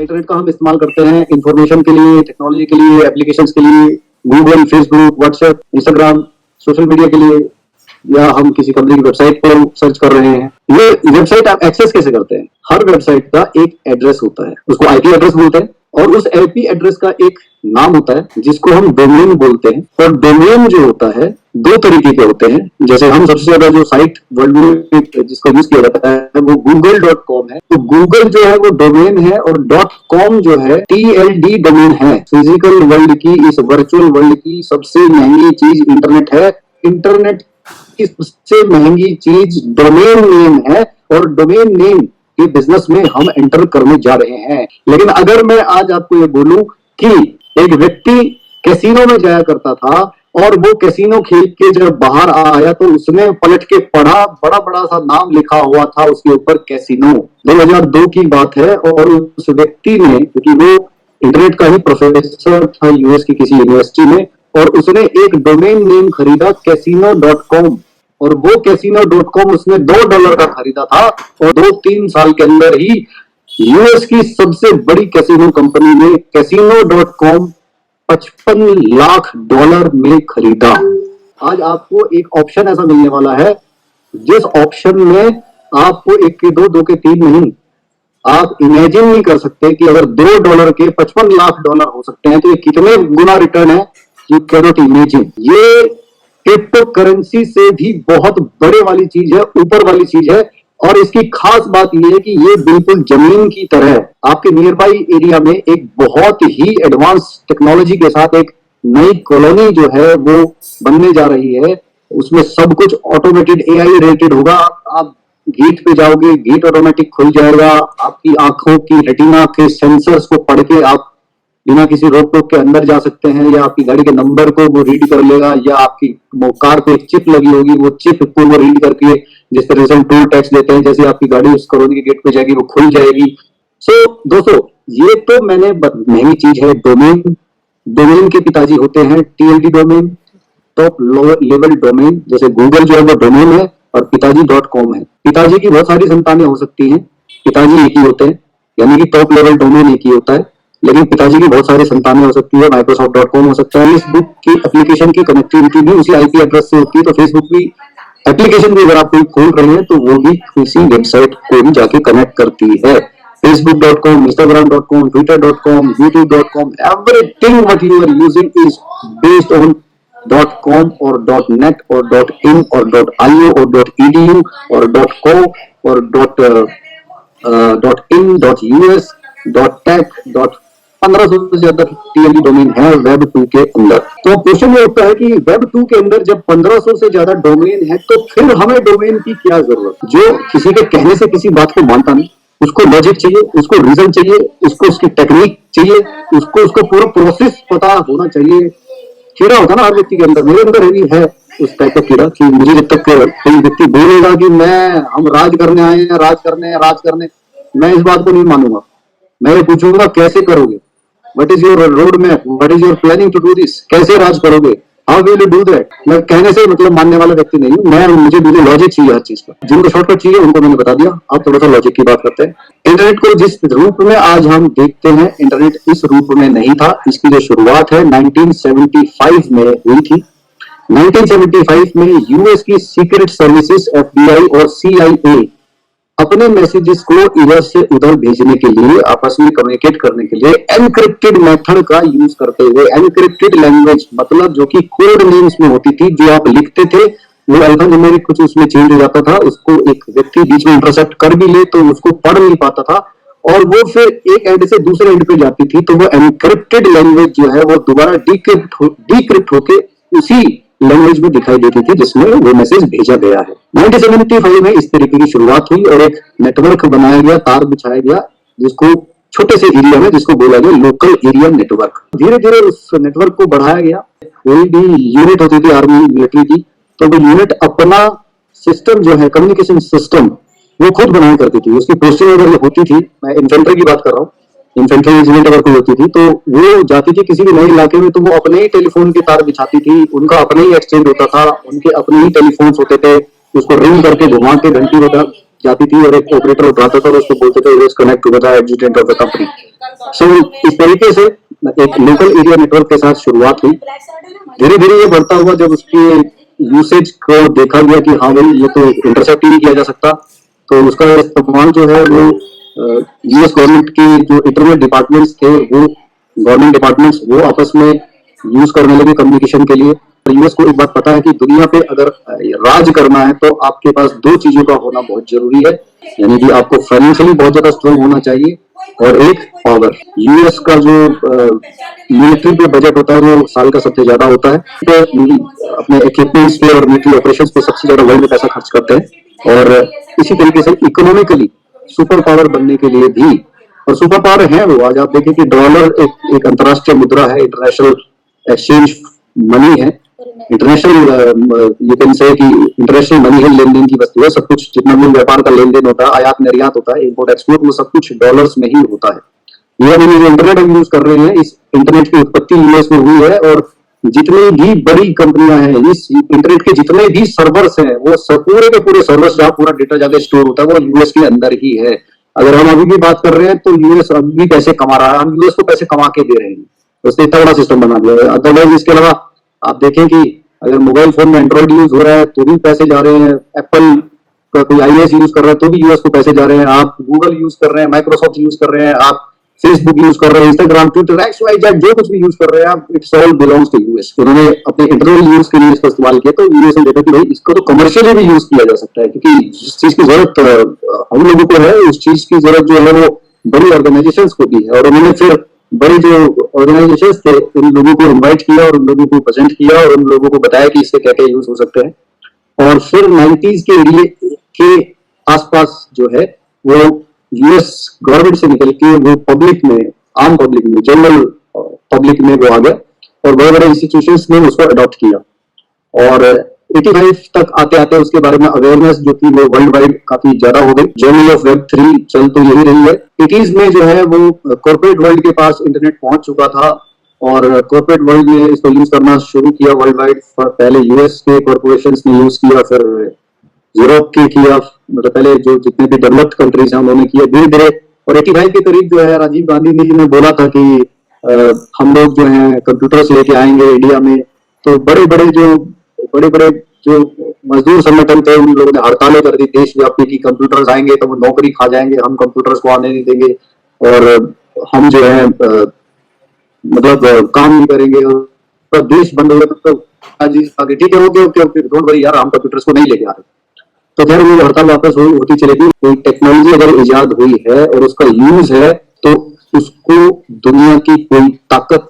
Internet का हम इस्तेमाल करते हैं इंफॉर्मेशन के लिए, टेक्नोलॉजी के लिए, एप्लीकेशंस के लिए, Google, Facebook, WhatsApp, Instagram, social media के लिए, या हम किसी कंपनी की वेबसाइट पर सर्च कर रहे हैं। ये वेबसाइट आप एक्सेस कैसे करते हैं? हर वेबसाइट का एक एड्रेस होता है, उसको आईपी एड्रेस बोलते हैं, और उस आईपी एड्रेस का एक नाम होता है जिसको हम डोमेन बोलते हैं। और डोमेन जो होता है दो तरीके के होते हैं। जैसे हम सबसे ज्यादा जो साइट वर्ल्ड में जिसको यूज किया जाता है वो google.com है। तो गूगल जो है वो डोमेन है, और .com जो है TLD डोमेन है। फिजिकल वर्ल्ड की, इस वर्चुअल वर्ल्ड की सबसे महंगी चीज इंटरनेट है। इंटरनेट की सबसे महंगी चीज डोमेन नेम है, और डोमेन नेम के बिजनेस में हम एंटर करने जा रहे हैं। लेकिन अगर मैं आज आपको ये बोलूं कि एक व्यक्ति कैसीनो में जाया करता था, और वो कैसीनो खेल के जब बाहर आया तो उसने पलट के पढ़ा, बड़ा बड़ा सा नाम लिखा हुआ था उसके ऊपर, कैसीनो। 2002 की बात है, और उस व्यक्ति ने, क्योंकि वो इंटरनेट का ही प्रोफेसर था यूएस की किसी यूनिवर्सिटी में, और उसने एक डोमेन नेम खरीदा casino.com, और वो casino.com उसने $2 का खरीदा था, और 2-3 साल के अंदर ही यूएस की सबसे बड़ी कैसीनो कंपनी ने casino.com $55 लाख में खरीदा। आज आपको एक ऑप्शन ऐसा मिलने वाला है जिस ऑप्शन में आपको 1 के 2, 2 के 3 नहीं, आप इमेजिन नहीं कर सकते कि अगर $2 के $55 लाख हो सकते हैं तो ये कितने गुना रिटर्न है, यू कैन नॉट इमेजिन। ये क्रिप्टो करेंसी से भी बहुत बड़े वाली चीज है, ऊपर वाली चीज है। और इसकी खास बात यह है कि ये बिल्कुल जमीन की तरह है। आपके नियर बाई एरिया में एक बहुत ही एडवांस टेक्नोलॉजी के साथ एक नई कॉलोनी जो है वो बनने जा रही है। उसमें सब कुछ ऑटोमेटेड एआई रिलेटेड होगा। आप गेट पे जाओगे, गेट ऑटोमेटिक खुल जाएगा। आपकी आंखों की रेटिना के सेंसर्स को पढ़ के आप बिना किसी रोक टोक के अंदर जा सकते हैं, या आपकी गाड़ी के नंबर को वो रीड कर लेगा, या आपकी कार पे एक चिप लगी होगी, वो चिप को वो रीड करके, जिस तरह से हम टोल टैक्स देते हैं, जैसे आपकी गाड़ी उस कॉलोनी के गेट पे जाएगी वो खुल जाएगी। सो दोस्तों, ये तो मैंने महंगी चीज है। डोमेन, डोमेन के पिताजी होते हैं TLD domain, top level domain. जैसे गूगल जो है वो डोमेन है, और पिताजी .com है। पिताजी की बहुत सारी संतानें हो सकती हैं, पिताजी एक ही होते हैं, यानी कि टॉप लेवल डोमेन एक ही होता है, लेकिन पिताजी की बहुत सारी संतानें हो सकती है। Microsoft.com हो सकता है। फेसबुक की एप्लीकेशन की कनेक्टिविटी भी उसी आईपी एड्रेस से होती है। तो फेसबुक की एप्लीकेशन भी अगर आप कोई खोल रहे हैं तो वो भी उसी वेबसाइट को भी जाके कनेक्ट करती है। Facebook.com, Instagram.com, Twitter.com, YouTube.com, everything what you are using is based on .com or .net or .in or .io or .edu or .co or .in, .us, .tech, 1500 से ज्यादा टीएलडी डोमेन है web 2 के अंदर। तो question ये उठता है कि वेब 2 के अंदर जब 1500 से ज्यादा डोमेन है तो फिर हमें डोमेन की क्या जरूरत? जो किसी के कहने से किसी बात को मानता नहीं, उसको लॉजिक चाहिए, उसको रीजन चाहिए, उसको उसकी टेक्निक चाहिए, उसको उसको पूरा प्रोसेस पता होना चाहिए। कीड़ा होता ना हर व्यक्ति के अंदर, मेरे अंदर भी है उस टाइप का कीड़ा कि मुझे जब तक कोई व्यक्ति बोलेगा कि हम राज करने आए हैं, राज करने, मैं इस बात को नहीं मानूंगा। मैं ये पूछूंगा कैसे करोगे, what is your road map, what is your planning to do this, कैसे राज करोगे, how will you do that. मैं कहने से मतलब मानने वाला व्यक्ति नहीं हूँ। मुझे लॉजिक चाहिए हर चीज का। जिनको शॉर्टकट चाहिए उनको मैंने बता दिया। आप थोड़ा सा लॉजिक की बात करते हैं। इंटरनेट को जिस रूप में आज हम देखते हैं, इंटरनेट इस रूप में नहीं था। इसकी जो शुरुआत है 1975 में हुई थी। 1975 में यूएस की सीक्रेट सर्विसेज FBI और CIA अपने मैसेजेस को इधर से उधर भेजने के लिए, आपस में कम्युनिकेट करने के लिए एनक्रिप्टेड मेथड का यूज करते हुए, एनक्रिप्टेड लैंग्वेज मतलब जो कि कोड नेम्स में होती थी, जो आप लिखते थे वो अल्फान्यूमेरिक कुछ उसमें चेंज हो जाता था, उसको एक व्यक्ति बीच में इंटरसेप्ट कर भी ले तो उसको पढ़ नहीं पाता था, और वो फिर एक एंड से दूसरे एंड पे जाती थी। तो वो एनक्रिप्टेड लैंग्वेज जो है वो दोबारा डिक्रिप्ट होके उसी लैंग्वेज में दिखाई देती थी जिसमें वो मैसेज भेजा गया है। 1975 में इस तरीके की शुरुआत हुई और एक नेटवर्क बनाया गया, तार बिछाया गया, जिसको छोटे से एरिया में जिसको बोला गया लोकल एरिया नेटवर्क। धीरे धीरे उस नेटवर्क को बढ़ाया गया। कोई भी यूनिट होती थी आर्मी मिलिट्री की, तो वो यूनिट अपना सिस्टम जो है कम्युनिकेशन सिस्टम वो खुद बनाया करती थी। उसकी पोस्टिंग अगर होती थी, मैं इन्फेंट्री की बात कर रहा हूँ, इन्फेंट्री रेजिमेंट अगर कोई होती थी तो वो जाती थी किसी भी नए इलाके में, तो वो अपने ही टेलीफोन की तार बिछाती थी, उनका अपना ही एक्सचेंज होता था, उनके अपने ही टेलीफोन होते थे, उसको रिंग करके घुमा के घंटी बजा जाती थी और एक ऑपरेटर उठाता था और उसको बोलते थे connect to the adjutant of the company. So इस तरीके से एक लोकल एरिया नेटवर्क के साथ शुरुआत हुई। धीरे धीरे ये बढ़ता हुआ जब उसकी यूसेज को देखा गया कि हाँ भाई ये तो इंटरसेप्ट ही नहीं किया जा सकता, तो उसका इस्तेमाल जो है वो यूएस गवर्नमेंट के जो इंटरनेट डिपार्टमेंट्स थे, वो गवर्नमेंट डिपार्टमेंट्स वो आपस में यूज करने लगे कम्युनिकेशन के लिए। यूएस को एक बात पता है कि दुनिया पे अगर राज करना है तो आपके पास दो चीजों का होना बहुत जरूरी है, यानी कि आपको फाइनेंशियली बहुत ज्यादा स्ट्रांग होना चाहिए और एक पावर। यूएस का जो मिलिट्री पे बजट होता है वो साल का सबसे ज्यादा होता है, तो अपने इक्विपमेंट्स पे और मिलिट्री ऑपरेशंस पे सबसे ज्यादा वर्ल्ड में पैसा खर्च करते हैं। और इसी तरीके से इकोनॉमिकली सुपर पावर बनने के लिए भी, और सुपर पावर है वो, आज आप देखिए कि डॉलर एक अंतर्राष्ट्रीय मुद्रा है, इंटरनेशनल एक्सचेंज मनी है, इंटरनेशनल यू कैन से कि इंटरनेशनल मनी है, लेन देन की वस्तु है, सब कुछ जितना भी व्यापार का लेन देन होता है, आयात निर्यात होता है, इम्पोर्ट एक्सपोर्ट, वो सब कुछ डॉलर्स में ही होता है। ये अभी जो इंटरनेट हम यूज कर रहे हैं, इस इंटरनेट की उत्पत्ति यूएस में हुई है, और जितनी भी बड़ी कंपनियां हैं, इस इंटरनेट के जितने भी सर्वर्स हैं, वो पूरे के पूरे सर्वर्स जहाँ पूरा डेटा जाके स्टोर होता है वो यूएस के अंदर ही है। अगर हम अभी भी बात कर रहे हैं तो यूएस अभी भी पैसे कमा रहा है, हम यूएस को पैसे कमा के दे रहे हैं, उसने इतना बड़ा सिस्टम बना दिया है। अदरवाइज इसके अलावा आप देखें कि अगर मोबाइल फोन में एंड्रॉइड यूज हो रहा है तो भी पैसे जा रहे हैं, एप्पल का कोई आईओएस यूज कर रहा है तो भी यूएस को पैसे जा रहे हैं, आप गूगल यूज कर रहे हैं, माइक्रोसॉफ्ट यूज कर रहे हैं, आप फेसबुक यूज कर रहे हैं, Instagram, Twitter, X Y Z जो कुछ भी यूज कर रहे हैं आप, it's all belongs to US. उन्होंने अपने इंटरनल यूज के लिए इसका इस्तेमाल किया, तो यूएस ने देखा कि भाई इसको तो कमर्शियली भी यूज किया जा सकता है, क्योंकि जिस चीज की जरूरत हम लोगों को है उस चीज की जरूरत जो है वो बड़ी ऑर्गेनाइजेशंस को भी है। और उन्होंने फिर बड़े जो ऑर्गेनाइजेशंस थे उन लोगों को इन्वाइट किया और उन लोगों को प्रेजेंट किया और उन लोगों को बताया कि इससे क्या क्या यूज हो सकते हैं। और फिर 90s के एरिए के आसपास जो है वो यूएस गवर्नमेंट से निकल के वो पब्लिक में, आम पब्लिक में, जनरल पब्लिक में वो आ गया और बड़े बड़े इंस्टीट्यूशंस ने उसको अडॉप्ट किया। और 85 तक आते आते उसके बारे में अवेयरनेस जो थी वो वर्ल्ड वाइड काफी ज्यादा हो गई। जर्नी ऑफ वेब 3 चल तो यही रही है। 80s में जो है वो कॉर्पोरेट वर्ल्ड के पास इंटरनेट पहुंच चुका था और कॉर्पोरेट वर्ल्ड ने इसको यूज करना शुरू किया वर्ल्ड वाइड। पहले यूएस के कॉर्पोरेशंस ने यूज किया, फिर यूरोप के किया, मतलब पहले जो जितने भी डेवलप्ड कंट्रीज हैं उन्होंने किया धीरे धीरे। और 85 के करीब जो है राजीव गांधी जी ने बोला था कि हम लोग जो है कंप्यूटर्स लेके आएंगे इंडिया में। तो बड़े बड़े जो मजदूर संगठन थे उन लोगों ने हड़तालें कर दी देशव्यापी की कंप्यूटर्स आएंगे तो वो नौकरी खा जाएंगे, हम कंप्यूटर्स को आने नहीं देंगे और हम जो है मतलब काम नहीं करेंगे और देश बंद हो गया। तो आगे ठीक है, okay okay okay, don't worry यार, हम कंप्यूटर्स को नहीं लेके आ रहे। तो खैर वो हड़ताल वापस होती चलेगी। कोई टेक्नोलॉजी अगर इजाद हुई है और उसका यूज है तो उसको दुनिया की कोई ताकत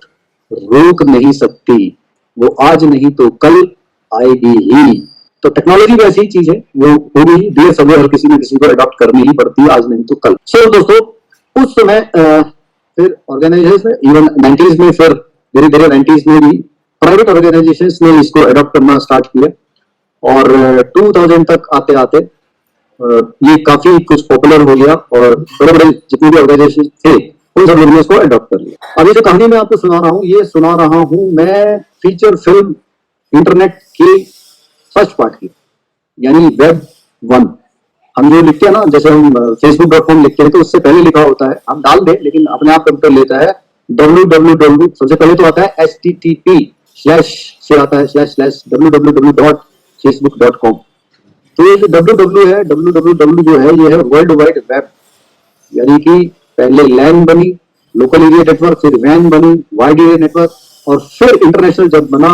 रोक नहीं सकती, वो आज नहीं तो कल आएगी ही। तो टेक्नोलॉजी भी ऐसी चीज है, वो होगी देर सवेर हर किसी न किसी को अडॉप्ट करनी ही पड़ती है, आज नहीं तो कल। सो दोस्तों उस समय फिर ऑर्गेनाइजेशन इवन 90s में, फिर धीरे धीरे 90s में भी प्राइवेट ऑर्गेनाइजेशंस ने इसको अडॉप्ट करना स्टार्ट किया और 2000 तक आते आते ये काफी कुछ पॉपुलर हो गया और बड़े बड़े जितने भी ऑर्गेनाइजेशन थे उन सब लोगों ने इसको अडॉप्ट कर लिया। अभी जो कहानी मैं आपको सुना रहा हूँ, ये सुना रहा हूँ मैं फीचर फिल्म इंटरनेट के फर्स्ट पार्ट की, यानी वेब 1। हम जो लिखते हैं ना, जैसे हम facebook.com लिखते हैं तो उससे पहले लिखा होता है, हम डाल दें लेकिन अपने आप कंप्यूटर लेता है www। सबसे पहले तो आता है http से आता है www.facebook.com। तो ये जो www है, www जो है ये है वर्ल्ड वाइड वेब, यानी कि पहले लैन बनी, लोकल एरिया नेटवर्क, फिर वैन बनी, वाइड एरिया नेटवर्क, और फिर इंटरनेशनल जब बना,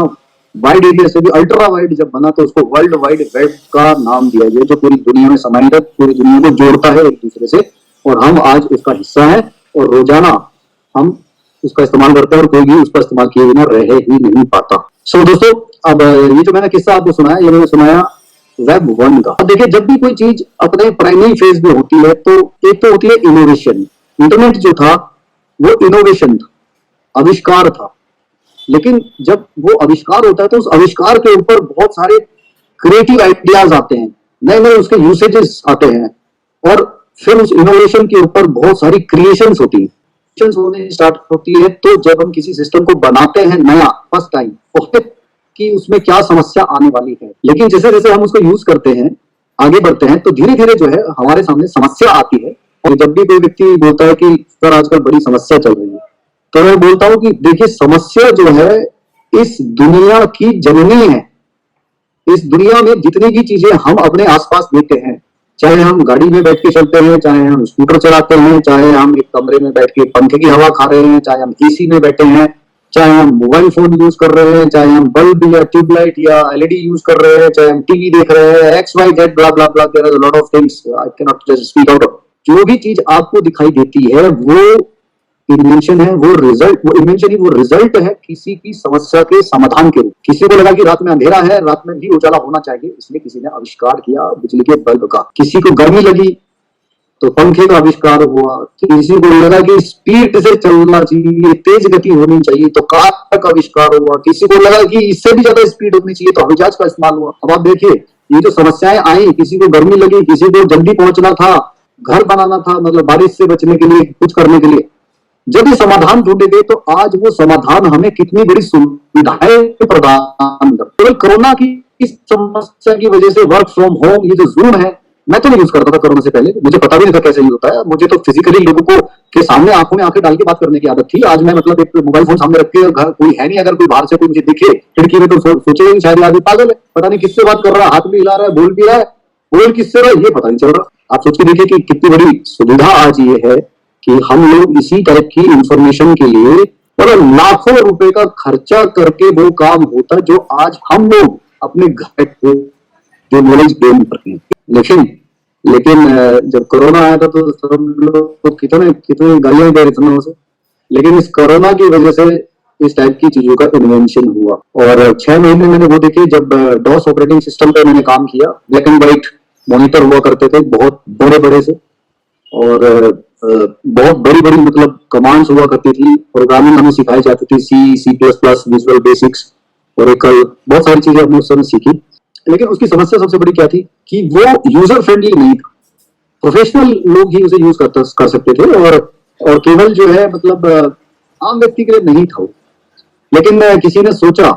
वाइड एरिया से भी अल्ट्रा वाइड जब बना तो उसको वर्ल्ड वाइड वेब का नाम दिया गया, जो पूरी दुनिया में समाहित, पूरी दुनिया को जोड़ता है एक दूसरे से, और हम आज उसका हिस्सा है और रोजाना हम उसका इस्तेमाल करते हैं और कोई भी उसका इस्तेमाल किए बिना रह ही नहीं पाता। सो दोस्तों अब ये जो मैंने किस्सा आपको सुनाया, ये मैंने सुनाया वेब 1 का। अब देखिए, जब भी कोई चीज अपने प्राइमरी फेज में होती है तो एक तो होती है इनोवेशन। इंटरनेट जो था वो इनोवेशन था, आविष्कार था, लेकिन जब वो आविष्कार होता है तो उस आविष्कार के ऊपर बहुत सारे क्रिएटिव आइडियाज आते हैं, नए नए उसके यूसेजेस आते हैं, और फिर उस इनोवेशन के ऊपर बहुत सारी क्रिएशंस होती है, होने स्टार्ट होती है। तो जब हम किसी सिस्टम को बनाते हैं नया फर्स्ट टाइम, कि उसमें क्या समस्या आने वाली है, लेकिन जैसे जैसे हम उसको यूज करते हैं, आगे बढ़ते हैं, तो धीरे धीरे जो है हमारे सामने समस्या आती है जब भी कोई व्यक्ति बोलता है कि सर आजकल बड़ी समस्या चल रही है, तो मैं बोलता हूँ कि देखिए समस्या जो है इस दुनिया की जननी है। इस दुनिया में जितनी भी चीजें हम अपने आसपास देखते हैं, चाहे हम गाड़ी में बैठ के चलते हैं, चाहे हम स्कूटर चलाते हैं, चाहे हम एक कमरे में बैठ के पंखे की हवा खा रहे हैं, चाहे हम एसी में बैठे हैं, चाहे हम मोबाइल फोन यूज कर रहे हैं, चाहे हम बल्ब या ट्यूबलाइट या एलईडी यूज कर रहे हैं, चाहे हम टीवी देख रहे हैं, X Y Z blah blah blah, there are a lot of things I can not just speak out. जो भी चीज आपको दिखाई देती है वो इन्वेंशन है, वो रिजल्ट, वो इन्वेंशन ही वो रिजल्ट है किसी की समस्या के समाधान के रूप। किसी को लगा कि रात में अंधेरा है, रात में भी उजाला होना चाहिए, इसलिए किसी ने आविष्कार किया बिजली के बल्ब का। किसी को गर्मी लगी तो पंखे का आविष्कार हुआ। किसी को लगा कि स्पीड से चलना चाहिए, तेज गति होनी चाहिए, तो कार का आविष्कार हुआ। किसी को लगा कि इससे भी ज्यादा स्पीड होनी चाहिए, तो हवाई जहाज का इस्तेमाल हुआ। अब आप देखिए ये जो समस्याएं आई, किसी को गर्मी लगी, किसी को जल्दी पहुंचना था, घर बनाना था, मतलब बारिश से बचने के लिए, कुछ करने के लिए, जब ये समाधान ढूंढे गए तो आज वो समाधान हमें कितनी बड़ी सुविधाएं प्रदान कर। केवल कोरोना की इस समस्या की वजह से वर्क फ्रॉम होम, ये जो जूम है, मैं तो नहीं यूज करता था कोरोना से पहले, मुझे पता भी नहीं था कैसे यूज होता है। मुझे तो फिजिकली लोगों को के सामने आंखों में आंखें डाल के बात करने की आदत थी। आज मैं मतलब एक मोबाइल फोन सामने रख के, घर कोई है नहीं, अगर कोई बाहर से कोई मुझे दिखे खिड़की में तो सोचेगा शायद आदमी पागल है, पता नहीं किससे बात कर रहा है, हाथ भी हिला रहा है, बोल भी रहा है, बोल किससे रहा है ये पता नहीं चल रहा। आप सोच के देखिए कि कितनी बड़ी सुविधा आज ये है कि हम लोग इसी टाइप की इंफॉर्मेशन के लिए मतलब लाखों रुपए का खर्चा करके वो काम होता जो आज हम लोग अपने घर पे जो नॉलेज गेन करते हैं। लेकिन जब कोरोना आया था तो सब लोग कितने कितने गालियां दे रहे थे, लेकिन इस कोरोना की वजह से इस टाइप की चीजों का इन्वेंशन हुआ। और 6 महीने मैंने वो देखे जब डॉस ऑपरेटिंग सिस्टम पे मैंने काम किया। ब्लैक एंड व्हाइट मॉनिटर हुआ करते थे, बहुत बड़े बड़े से, और बहुत बड़ी बड़ी मतलब कमांड्स हुआ करती थी, प्रोग्रामिंग हमें सिखाई जाती थी, C plus plus, visual basics, Oracle, बहुत सारी चीजें हमने उस समय सीखी। लेकिन उसकी समस्या सबसे बड़ी क्या थी कि वो यूजर फ्रेंडली नहीं था। प्रोफेशनल लोग ही उसे यूज कर सकते थे, और केवल जो है मतलब आम व्यक्ति के लिए नहीं था वो। लेकिन किसी ने सोचा,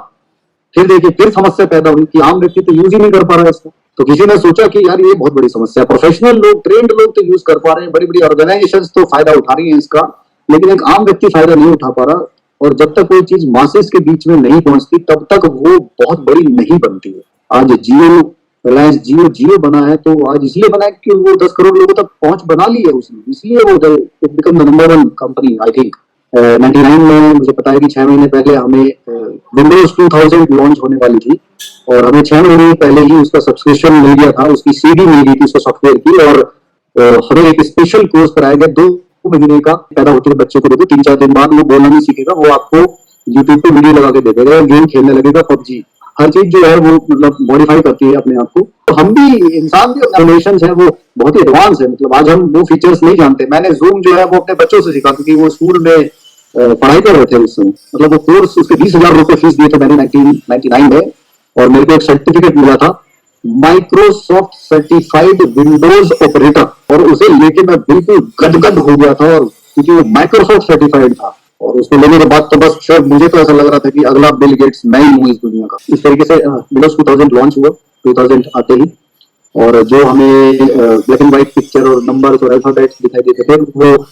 फिर देखिए फिर समस्या पैदा हुई कि आम व्यक्ति तो यूज ही नहीं कर पा रहा है इसको। तो किसी ने सोचा कि यार ये बहुत बड़ी समस्या है, प्रोफेशनल लोग, ट्रेंड लोग तो यूज कर पा रहे हैं, बड़ी बड़ी ऑर्गेनाइजेशंस तो फायदा उठा रही हैं इसका, लेकिन एक आम व्यक्ति फायदा नहीं उठा पा रहा। और जब तक कोई चीज मासेस के बीच में नहीं पहुंचती तब तक वो बहुत बड़ी नहीं बनती है। आज जियो, रिलायंस जियो बना है तो आज इसलिए बना है कि वो 10 करोड़ लोगों तक पहुंच बना ली है उसने, इसलिए वो become the number 1 company. I think 99 में मुझे पता है कि 6 महीने पहले हमें विंडोज 2000 लॉन्च होने वाली थी, और हमें 6 महीने पहले ही उसका सब्सक्रिप्शन मिल गया था, उसकी सीडी मिल गई थी उसका सॉफ्टवेयर की। और हमें एक स्पेशल कोर्स कराया गया 2 महीने का। पैदा होते बच्चे को देखो 3-4 दिन बाद वो बोलना नहीं सीखेगा, वो आपको यूट्यूब पे वीडियो लगा के दे देगा, गेम खेलने लगेगा, पबजी, हर चीज जो है वो मतलब मॉडिफाई करती है अपने आप को। तो हम भी, इंसान भी अपने है वो बहुत ही एडवांस है। मतलब आज हम वो फीचर्स नहीं जानते। मैंने जूम जो है वो अपने बच्चों से सीखा, क्योंकि वो स्कूल में पढ़ाई कर रहे थे उस समय। मतलब वो कोर्स, उसके 20,000 रुपए फीस दिए थे मैंने 1999 में, और मेरे को एक सर्टिफिकेट मिला था, माइक्रोसॉफ्ट सर्टिफाइड विंडोज ऑपरेटर, और उसे लेके मैं बिल्कुल गदगद हो गया था, और क्योंकि वो माइक्रोसॉफ्ट सर्टिफाइड था। और उसको लेने के बाद तो बस शायद मुझे तो ऐसा लग रहा था कि अगला बिल गेट्स मैं ही हूँ इस दुनिया का। इस तरीके से विंडोज 2000 लॉन्च हुआ 2000 आते ही, और जो हमें ब्लैक एंड व्हाइट पिक्चर और नंबर्स और अल्फाबेट्स दिखाई देते थे, वो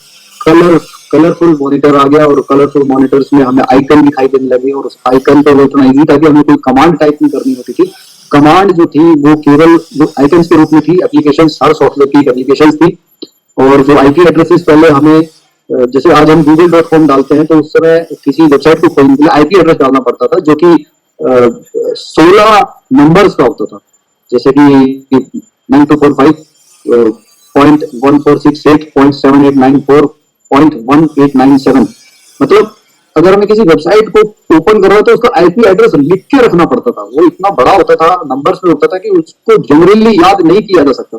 कलरफुल मॉनिटर आ गया, और कलरफुल मॉनिटर्स में हमें आइकन दिखाई देने लगे। और उस आइकन पे वो इतना ईजी था कि हमें कोई कमांड टाइप नहीं करनी होती थी। कमांड जो थी वो केवल जो आइकन्स के रूप में थी। एप्लीकेशन, हर सॉफ्टवेयर की एप्लीकेशन थी, और जो आईपी एड्रेसेस पहले हमें, जैसे आज हम google.com डालते हैं, तो उस समय किसी वेबसाइट को खोलने के लिए आईपी एड्रेस डालना पड़ता था, जो कि 16 नंबर्स का होता था। जैसे कि 9245.1468.7894.1897। मतलब अगर हमें किसी वेबसाइट को ओपन करना तो उसका आईपी एड्रेस लिख के रखना पड़ता था। वो इतना बड़ा होता था, नंबर्स में होता था कि उसको जनरली याद नहीं किया जा सकता।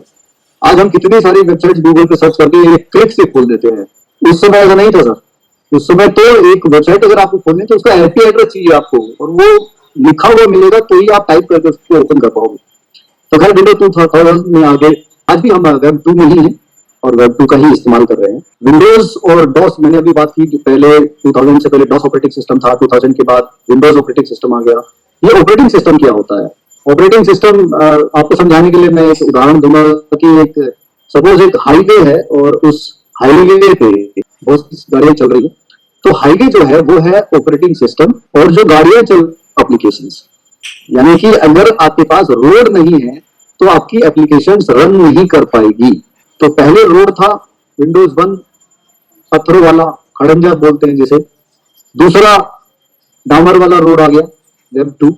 आज हम कितनी सारी वेबसाइट गूगल पे सर्च करके एक क्लिक से खोल देते हैं। उस समय ऐसा नहीं था सर। उस समय तो एक वेबसाइट अगर आपको खोलनी है तो उसका आईपी एड्रेस चाहिए आपको, और वो लिखा हुआ मिलेगा तो ही आप टाइप करके उसको ओपन कर पाओगे। तो खैर विंडोज 2000 में आगे, आज भी हम वेब 2 में ही हैं और वेब 2 का ही इस्तेमाल कर रहे हैं। विंडोज और डॉस, मैंने अभी बात की, पहले 2000 से पहले डॉस ऑपरेटिंग सिस्टम था, 2000 के बाद विंडोज ऑपरेटिंग सिस्टम आ गया। ये ऑपरेटिंग सिस्टम क्या होता है? ऑपरेटिंग सिस्टम आपको समझाने के लिए मैं एक उदाहरण दूंगा कि एक सपोज एक हाईवे है और उस हाईवे पे बहुत सी गाड़ियां चल रही है, तो हाईवे जो है वो है ऑपरेटिंग सिस्टम, और जो गाड़ियां चल एप्लीकेशंस। यानी कि अगर आपके पास रोड नहीं है तो आपकी एप्लीकेशंस रन नहीं कर पाएगी। तो पहले रोड था विंडोज 1, पत्थरों वाला, खड़ंजा बोलते हैं जिसे। दूसरा डामर वाला रोड आ गया, वेब 2।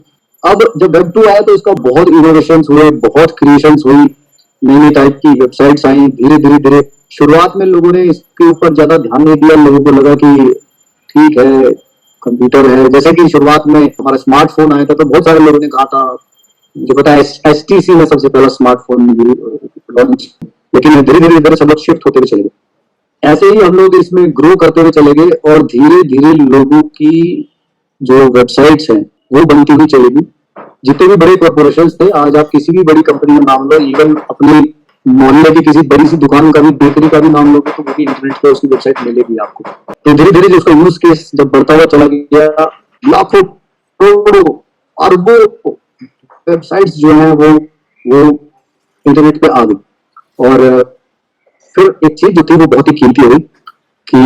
अब जब वेब 2 आया तो इसका बहुत इनोवेशन हुए, बहुत क्रिएशन हुई, नई नई टाइप की वेबसाइट्स आई। धीरे धीरे धीरे शुरुआत में लोगों ने इसके ऊपर ज्यादा ध्यान नहीं दिया, लोगों को लगा कि ठीक है कंप्यूटर है। जैसे कि शुरुआत में हमारा स्मार्टफोन आया था तो बहुत सारे लोगों ने कहा था, मुझे पता है HTC में सबसे पहला स्मार्टफोन लॉन्च, लेकिन धीरे धीरे इधर सब लोग शिफ्ट होते हुए चले गए। ऐसे ही हम लोग इसमें ग्रो करते हुए चले गए और धीरे धीरे लोगों की जो वेबसाइट्स हैं वो बनती हुई चलेगी। जितने भी बड़े कॉर्पोरेशन थे, आज आप किसी भी बड़ी कंपनी का नाम लो, इवन अपने मोहल्ले की किसी बड़ी सी दुकान का भी, बेकरी का भी नाम लोगे तो वो भी इंटरनेट पे उसकी वेबसाइट मिलेगी आपको। तो धीरे धीरे उसका यूज केस जब बढ़ता हुआ चला गया, लाखों करोड़ों अरबों वेबसाइट्स जो है वो इंटरनेट पे आ गई। और फिर एक चीज जो थी वो बहुत ही कीमती हुई कि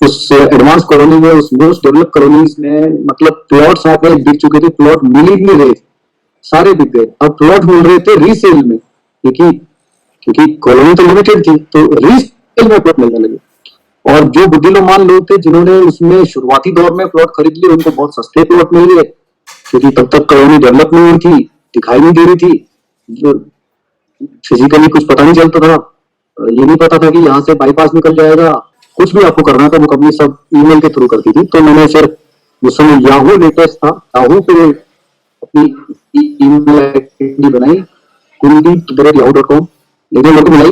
उस एडवांस कॉलोनी में, उस मोस्ट डेवलप कॉलोनीज में, मतलब प्लॉट्स आप बिक चुके थे, प्लॉट मिल ही नहीं रहे, सारे बिक गए। अब प्लॉट मिल रहे थे रीसेल में, क्योंकि कॉलोनी तो लिमिटेड थी, तो रीसेल में प्लॉट मिलने लगे। और जो बुद्धिमान लोग थे जिन्होंने उसमें शुरुआती दौर में प्लॉट खरीद लिए, उनको बहुत सस्ते प्लॉट मिल गए, क्योंकि तब तक कॉलोनी डेवलप नहीं हुई थी, दिखाई नहीं दे रही थी, फिजिकली कुछ पता नहीं चलता था, ये नहीं पता था कि यहाँ से बाईपास निकल जाएगा। कुछ भी आपको करना था वो कंपनी सब ईमेल के थ्रू करती थी। तो मैंने फिर उस समय याहू लेटेस्ट था, याहू पे अपनी ईमेल आईडी बनाई, kuldip@yahoo.com। लेकिन मेरे को मिलाई,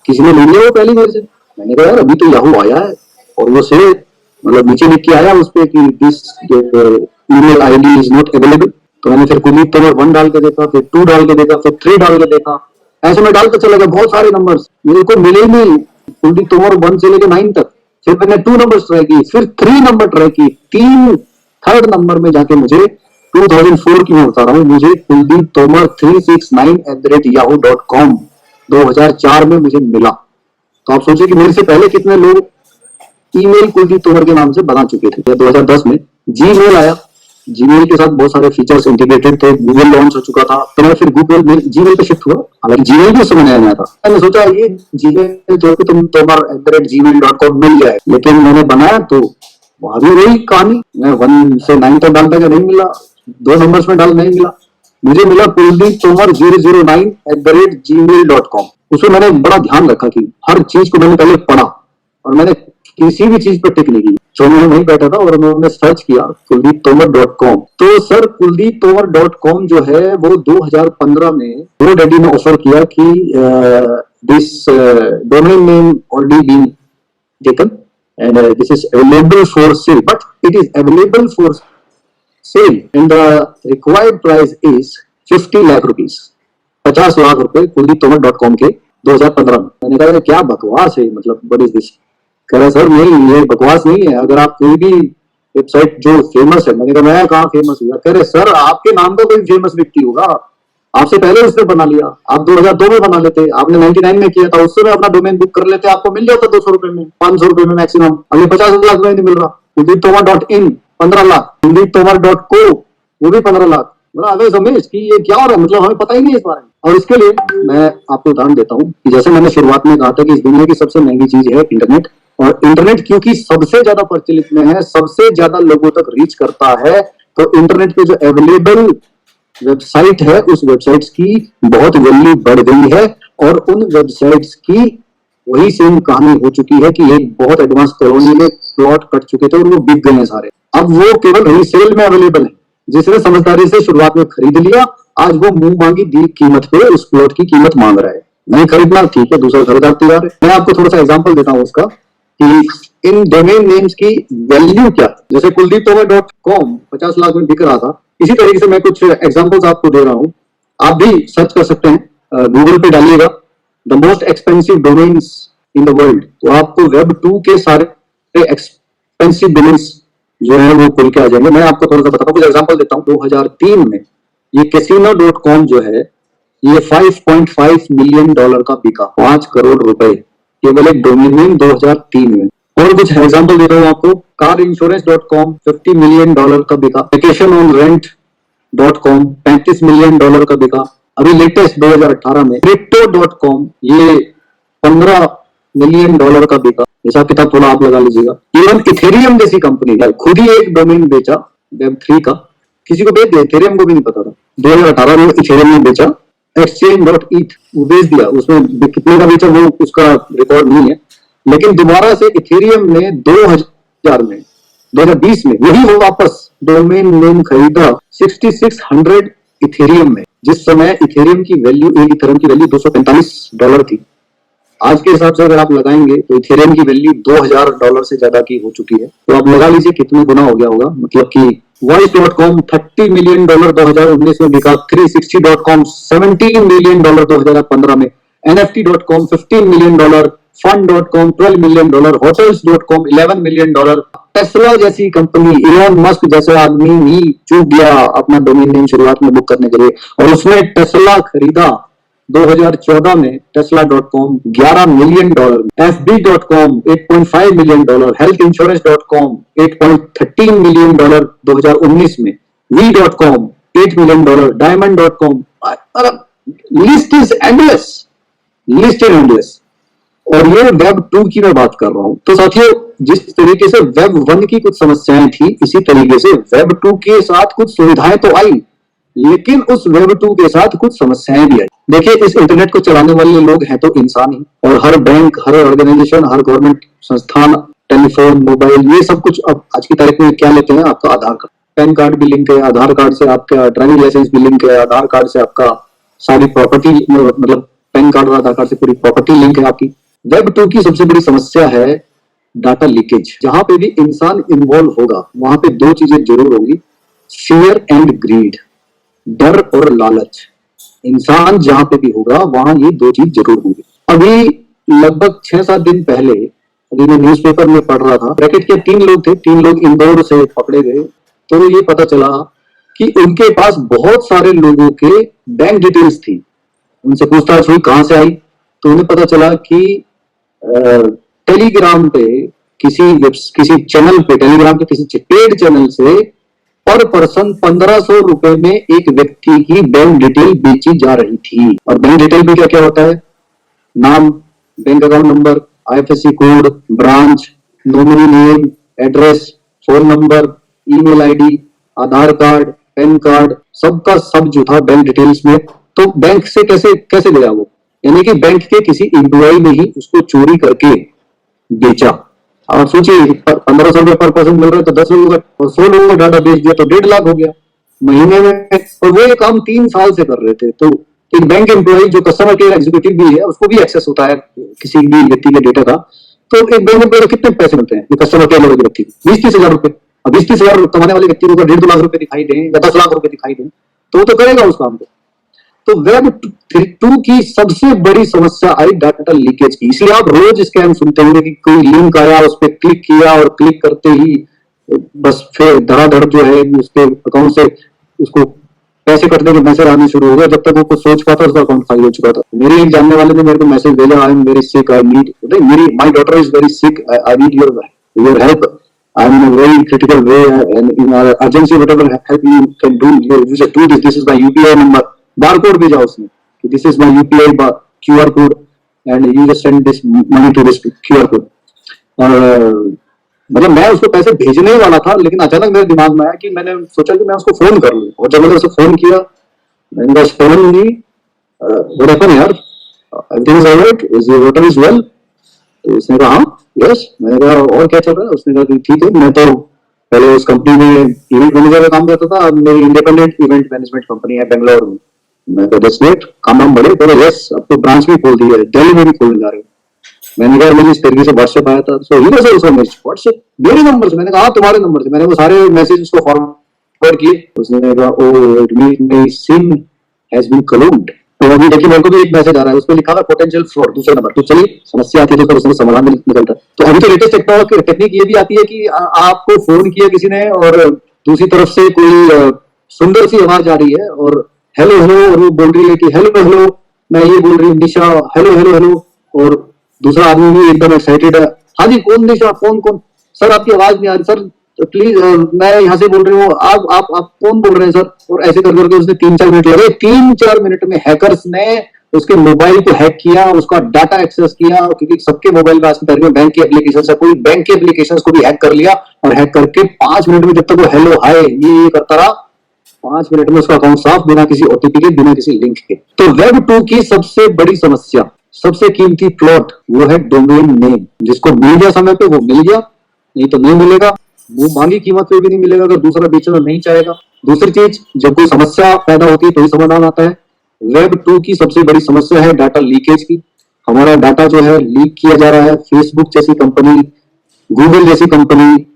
किसी ने ले लिया वो पहली मेरे से। मैंने कहा यार अभी तो याहू आया है, और वो से मतलब नीचे लिख के आया उस पर कि this email ID is not available. तो मैंने फिर कुलदीप तोमर 1 डाल के देखा, फिर 2 डाल के देखा, फिर 3 डाल के देखा, ऐसे में डालते चला गया बहुत सारे नंबर्स, मेरे को मिले ही नहीं। कुलदीप तोमर 1 से लेकर 9 तक। फिर मैंने 2 नंबर ट्राई की, फिर 3 नंबर ट्राई की, 3 नंबर में जाके मुझे 2004 की मैं बता रहा हूँ, मुझे कुलदीप तोमर 369@yahoo.com 2004 में मुझे मिला। तो आप सोचिए कि मेरे से पहले कितने लोग ईमेल कुलदीप तोमर के नाम से बना चुके थे। 2010 में जीमेल आया, जीमेल के साथ बहुत सारे फीचर्स इंटीग्रेटेड थे, गूगल लॉन्च हो चुका था, तो मैं फिर गूगल जीमेल पे शिफ्ट हुआ। हालांकि जीमेल भी उस समय नया था, मैंने सोचा ये जीमेल जो कि तुम तोमर @gmail.com मिल जाए, लेकिन मैंने बनाया तो वहां भी वही कहानी, मैं 1 से 9 तक डालता नहीं मिला, 2 नंबर्स में डाल नहीं मिला, मुझे मिला कुलदीप तोमर 009@gmail.com। उसमें मैंने बड़ा ध्यान रखा कि हर चीज को मैंने पहले पढ़ा, और मैंने किसी भी चीज पर टिक नहीं की। जो मैं वहीं बैठा था और उन्होंने सर्च किया kuldiptomar.com। तो सर kuldiptomar.com जो है वो 2015 में GoDaddy ने ऑफर किया कि this domain name already been taken and this is available for sale, but it is available for sale and the required price is 50 lakh rupees, 50 lakh रुपए kuldiptomar.com के 2015 में। मैंने कहा क्या बकवास है, मतलब व्हाट इज दिस। कह रहा सर नहीं, ये बकवास नहीं है, अगर आप कोई भी वेबसाइट जो फेमस है। मैंने कहा मैं कहाँ फेमस हुआ। कह रहे सर आपके नाम का कोई फेमस व्यक्ति होगा, आपसे पहले उसने बना लिया, आप 2002 में बना लेते, आपने 99 में किया था, उससे अपना डोमेन बुक कर लेते, आपको मिल जाता 200 रुपए में, 500 रुपए में मैक्सिमम। अभी 50 लाख में नहीं मिल रहा। kuldiptomar.in 15 लाख, kuldiptomar.co वो भी 15 लाख। रमेश कि ये क्या हो रहा है, मतलब हमें पता ही नहीं इस बारे में। और इसके लिए मैं आपको उदाहरण देता हूँ कि जैसे मैंने शुरुआत में कहा था कि इस दुनिया की सबसे महंगी चीज है इंटरनेट, और इंटरनेट क्योंकि सबसे ज्यादा प्रचलित में है, सबसे ज्यादा लोगों तक रीच करता है, तो इंटरनेट पे जो अवेलेबल वेबसाइट है उस वेबसाइट्स की बहुत वैल्यू बढ़ गई है, और उन वेबसाइट्स की वही सेम कहानी हो चुकी है कि एक बहुत एडवांस कॉलोनी में प्लॉट कट चुके थे और वो बिक गए हैं सारे। अब वो केवल रीसेल में अवेलेबल है। जिसने समझदारी से शुरुआत में खरीद लिया, आज वो मुंह मांगी दी कीमत पे उस प्लॉट की कीमत मांग रहा है। नहीं खरीदना ठीक है, दूसरा खरीदार तैयार है। मैं आपको थोड़ा सा एग्जांपल देता हूँ उसका कि इन डोमेन नेम्स की वैल्यू क्या। जैसे kuldiptomar.com 50 लाख में बिक रहा था, इसी तरीके से मैं कुछ एग्जांपल्स आपको दे रहा हूँ, आप भी सर्च कर सकते हैं, गूगल पे डालिएगा the most expensive domains in the world, तो आपको वेब 2 के सारे एक्सपेंसिव डोमेन्स जो है वो खुल के आ जाएंगे। मैं आपको थोड़ा सा बताता हूँ, कुछ एग्जांपल देता हूँ। 2003 में ये casino.com जो है ये $5.5 मिलियन का बिका, 5 करोड़ रुपए केवल एक डोमेन नेम 2003 में। और कुछ एग्जाम्पल देता हूँ आपको। कार इंश्योरेंस .com $50 मिलियन का बिका। Vacation on rent .com $35 million का बिका। अभी लेटेस्ट 2018 में crypto.com ये $15 मिलियन का बिका। हिसाब किताब थोड़ा आप लगा लीजिएगा। इवन इथेरियम जैसी कंपनी है, खुद ही एक डोमेन बेचा Web3 का, किसी को बेच दिया, इथेरियम को भी नहीं पता था। 2018 में इथेरियम ने बेचा, exchange.eth वो बेच दिया। उसमें कितने का बेचा वो उसका रिकॉर्ड नहीं है, लेकिन दोबारा से इथेरियम ने 2020 में वही वापस डोमेन नेम खरीदा 6600 इथेरियम में, जिस समय इथेरियम की वैल्यू, एक इथेरियम की वैल्यू $245 थी। आज के हिसाब से अगर आप लगाएंगे तो इथेरियम की वैल्यू $2000 से ज्यादा की हो चुकी है। तो आप लगा लीजिए कितने गुना हो गया होगा। मतलब कि voice.com $30 मिलियन 2019 में बिका, 360.com $17 मिलियन 2015 में, nft.com $15 million, fund.com $12 million, hotels.com $11 million. Tesla जैसी कंपनी, इलॉन मस्क जैसे आदमी ही चूक गया अपना डोमेन नेम शुरुआत में बुक करने के लिए, और उसने टेस्ला खरीदा 2014 में tesla.com $11 million, fb.com $8.5 million, healthinsurance.com $8.13 million 2019 में, v.com $8 million, diamond.com, list is endless, list is endless. और ये Web2 की मैं बात कर रहा हूं। तो साथियों, जिस तरीके से Web1 की कुछ समस्याएं थी, इसी तरीके से Web2 के साथ कुछ सुविधाएं तो आई, लेकिन उस Web2 के साथ कुछ समस्याएं भी आई। देखिए, इस इंटरनेट को चलाने वाले लोग हैं तो इंसान ही, और हर बैंक, हर ऑर्गेनाइजेशन, हर गवर्नमेंट संस्थान, टेलीफोन, मोबाइल, ये सब कुछ अब आज की तारीख में क्या लेते हैं? आपका आधार कार्ड, पैन कार्ड भी लिंक है, आधार कार्ड से आपका ड्राइविंग लाइसेंस भी लिंक है, आधार कार्ड से आपका सारी प्रॉपर्टी, मतलब पैन कार्ड और आधार कार्ड से पूरी प्रॉपर्टी लिंक है आपकी। Web2 की सबसे बड़ी समस्या है डाटा लीकेज। जहां पे भी इंसान इन्वॉल्व होगा वहां पे दो चीजें जरूर होंगी, फियर एंड ग्रीड, डर और लालच। इंसान जहां पे भी होगा वहां ये दो चीज जरूर होंगी। अभी लगभग 6-7 दिन पहले अभी मैं न्यूज़पेपर में पढ़ रहा था, ब्रैकेट के 3 लोग थे, 3 लोग इंदौर से पकड़े गए। तो ये पता चला कि उनके पास बहुत सारे लोगों के बैंक डिटेल्स थी। उनसे पूछताछ हुई कहां से आई, तो उन्हें पता चला कि टेलीग्राम पे किसी चैनल पे, टेलीग्राम के किसी पेड चैनल से पर पर्सन 1500 रुपए में एक व्यक्ति की बैंक डिटेल बेची जा रही थी। और बैंक डिटेल में क्या क्या होता है? नाम, bank account number, IFSC code, branch, nominee name, address, phone number, email ID, Aadhaar card, PAN card, सबका सब जो था बैंक डिटेल्स में। तो बैंक से कैसे गया वो? यानी कि बैंक के किसी एम्प्लॉय ने ही उसको चोरी करके बेचा। आप सोचिए, 1500 रुपए पर पर्सन मिल रहा है तो 10 लोगों का और 100 लोगों का डाटा बेच दिया तो 1.5 लाख हो गया महीने में। और वो ये काम 3 साल से कर रहे थे। तो एक बैंक एम्प्लॉय जो कस्टमर केयर एग्जीक्यूटिव भी है, उसको भी एक्सेस होता है किसी भी व्यक्ति के डेटा का। तो एक बैंक एम्प्लॉय को कितने पैसे मिलते हैं कस्टमर केयर वाले व्यक्ति को? 20-30 हजार रुपए। अब 20-30 हजार कमाने वाले व्यक्ति को 1.5-2 लाख रुपए दिखाई दें या 10 लाख रुपए दिखाई दें तो वो तो करेगा उस काम को। तो Web2 की सबसे बड़ी समस्या आई डाटा लीकेज की। इसलिए आप रोज स्कैम सुनते होंगे कि कोई लिंक आया, उस पर क्लिक किया और क्लिक करते ही बस फिर धड़ाधड़ जो है उसके अकाउंट से उसको पैसे कटने के मैसेज आने शुरू हो गए। जब तक वो कुछ सोच पाता उसका अकाउंट खाली हो चुका था। मेरे एक जानने वाले ने मेरे को मैसेज भेजा, I am very sick, I need, my daughter is very sick, I need your help, I am in a very critical way and in our urgency whatever help you can do, you just do this is my UPI number, barcode भेजा उसने कि this is my UPI QR code and you just send this money to this QR code। और मतलब मैं उसको पैसे भेजने वाला था, लेकिन अचानक मेरे दिमाग में आया कि मैंने सोचा कि मैं उसको फोन कर लूं। और जब मैंने उसको फोन किया, मैंने कहा फोन नहीं, what happened यार, everything is alright, is your daughter is well? तो उसने कहा हाँ, यस। मैंने कहा और क्या चल रहा है? उसने कहा कि ठीक है, मैं तो पहले उस कंपनी में इवेंट मैनेजर का काम करता था, अब मेरी इंडिपेंडेंट इवेंट मैनेजमेंट कंपनी है बेंगलोर में। मैं कहा दैट्स ग्रेट, काम बढ़े। बोले यस, अब तो ब्रांच भी खोल दी है, दिल्ली में भी खोलने जा रहे हो। मैंने कहा मुझे इस तरीके से व्हाट्सएप आया था, सो ही वाज आल्सो व्हाट्सएप मेरे नंबर से। मैंने कहा तुम्हारे नंबर से। मैंने वो सारे मैसेज उसको फॉरवर्ड किए। उसने कहा oh it means my SIM has been cloned. तो अभी देखिए मेरे को भी एक मैसेज आ रहा है, उस पर लिखा था पोटेंशियल फ्रॉड, दूसरे नंबर। तो चलिए, समस्या आती है तो उसमें समाधान भी निकलता है। तो अभी तो लेटेस्ट टेक्निक ये भी आती है कि आपको फोन किया किसी ने और दूसरी तरफ से कोई सुंदर सी आवाज आ रही है और हेलो हेलो, और वो बोल रही है कि हेलो हेलो, मैं ये बोल रही हूँ निशा, हेलो हेलो हेलो, और दूसरा आदमी भी एकदम एक्साइटेड है, हाँ जी कौन निशा, कौन कौन, सर आपकी आवाज नहीं आ रही सर, प्लीज मैं यहाँ से बोल रही हूँ, आप कौन बोल रहे हैं सर, और ऐसे कर करके उसने 3-4 मिनट लगे, 3-4 मिनट में हैकर्स ने उसके मोबाइल को हैक किया, उसका डाटा एक्सेस किया, क्योंकि सबके मोबाइल में आज की तारीख में बैंक की एप्लीकेशन है, कोई बैंक की एप्लीकेशन को भी हैक कर लिया, और हैक करके 5 मिनट में जब तक वो हेलो हाय ये करता रहा, 5 मिनट में उसका अकाउंट साफ, बिना किसी ओटीपी के, बिना किसी लिंक के। तो वेब 2 की सबसे बड़ी समस्या, सबसे कीमती प्लॉट, वो है डोमेन नेम। जिसको मिल गया समय पे वो मिल गया, नहीं तो नहीं मिलेगा, वो मांगी कीमत पे भी नहीं मिलेगा अगर दूसरा बेचना नहीं चाहेगा। दूसरी चीज, जब कोई समस्या पैदा होती है तो ही समाधान आता है। वेब 2 की सबसे बड़ी समस्या है डाटा लीकेज की। हमारा डाटा जो है लीक किया जा रहा है। फेसबुक जैसी कंपनी, गूगल जैसी कंपनी,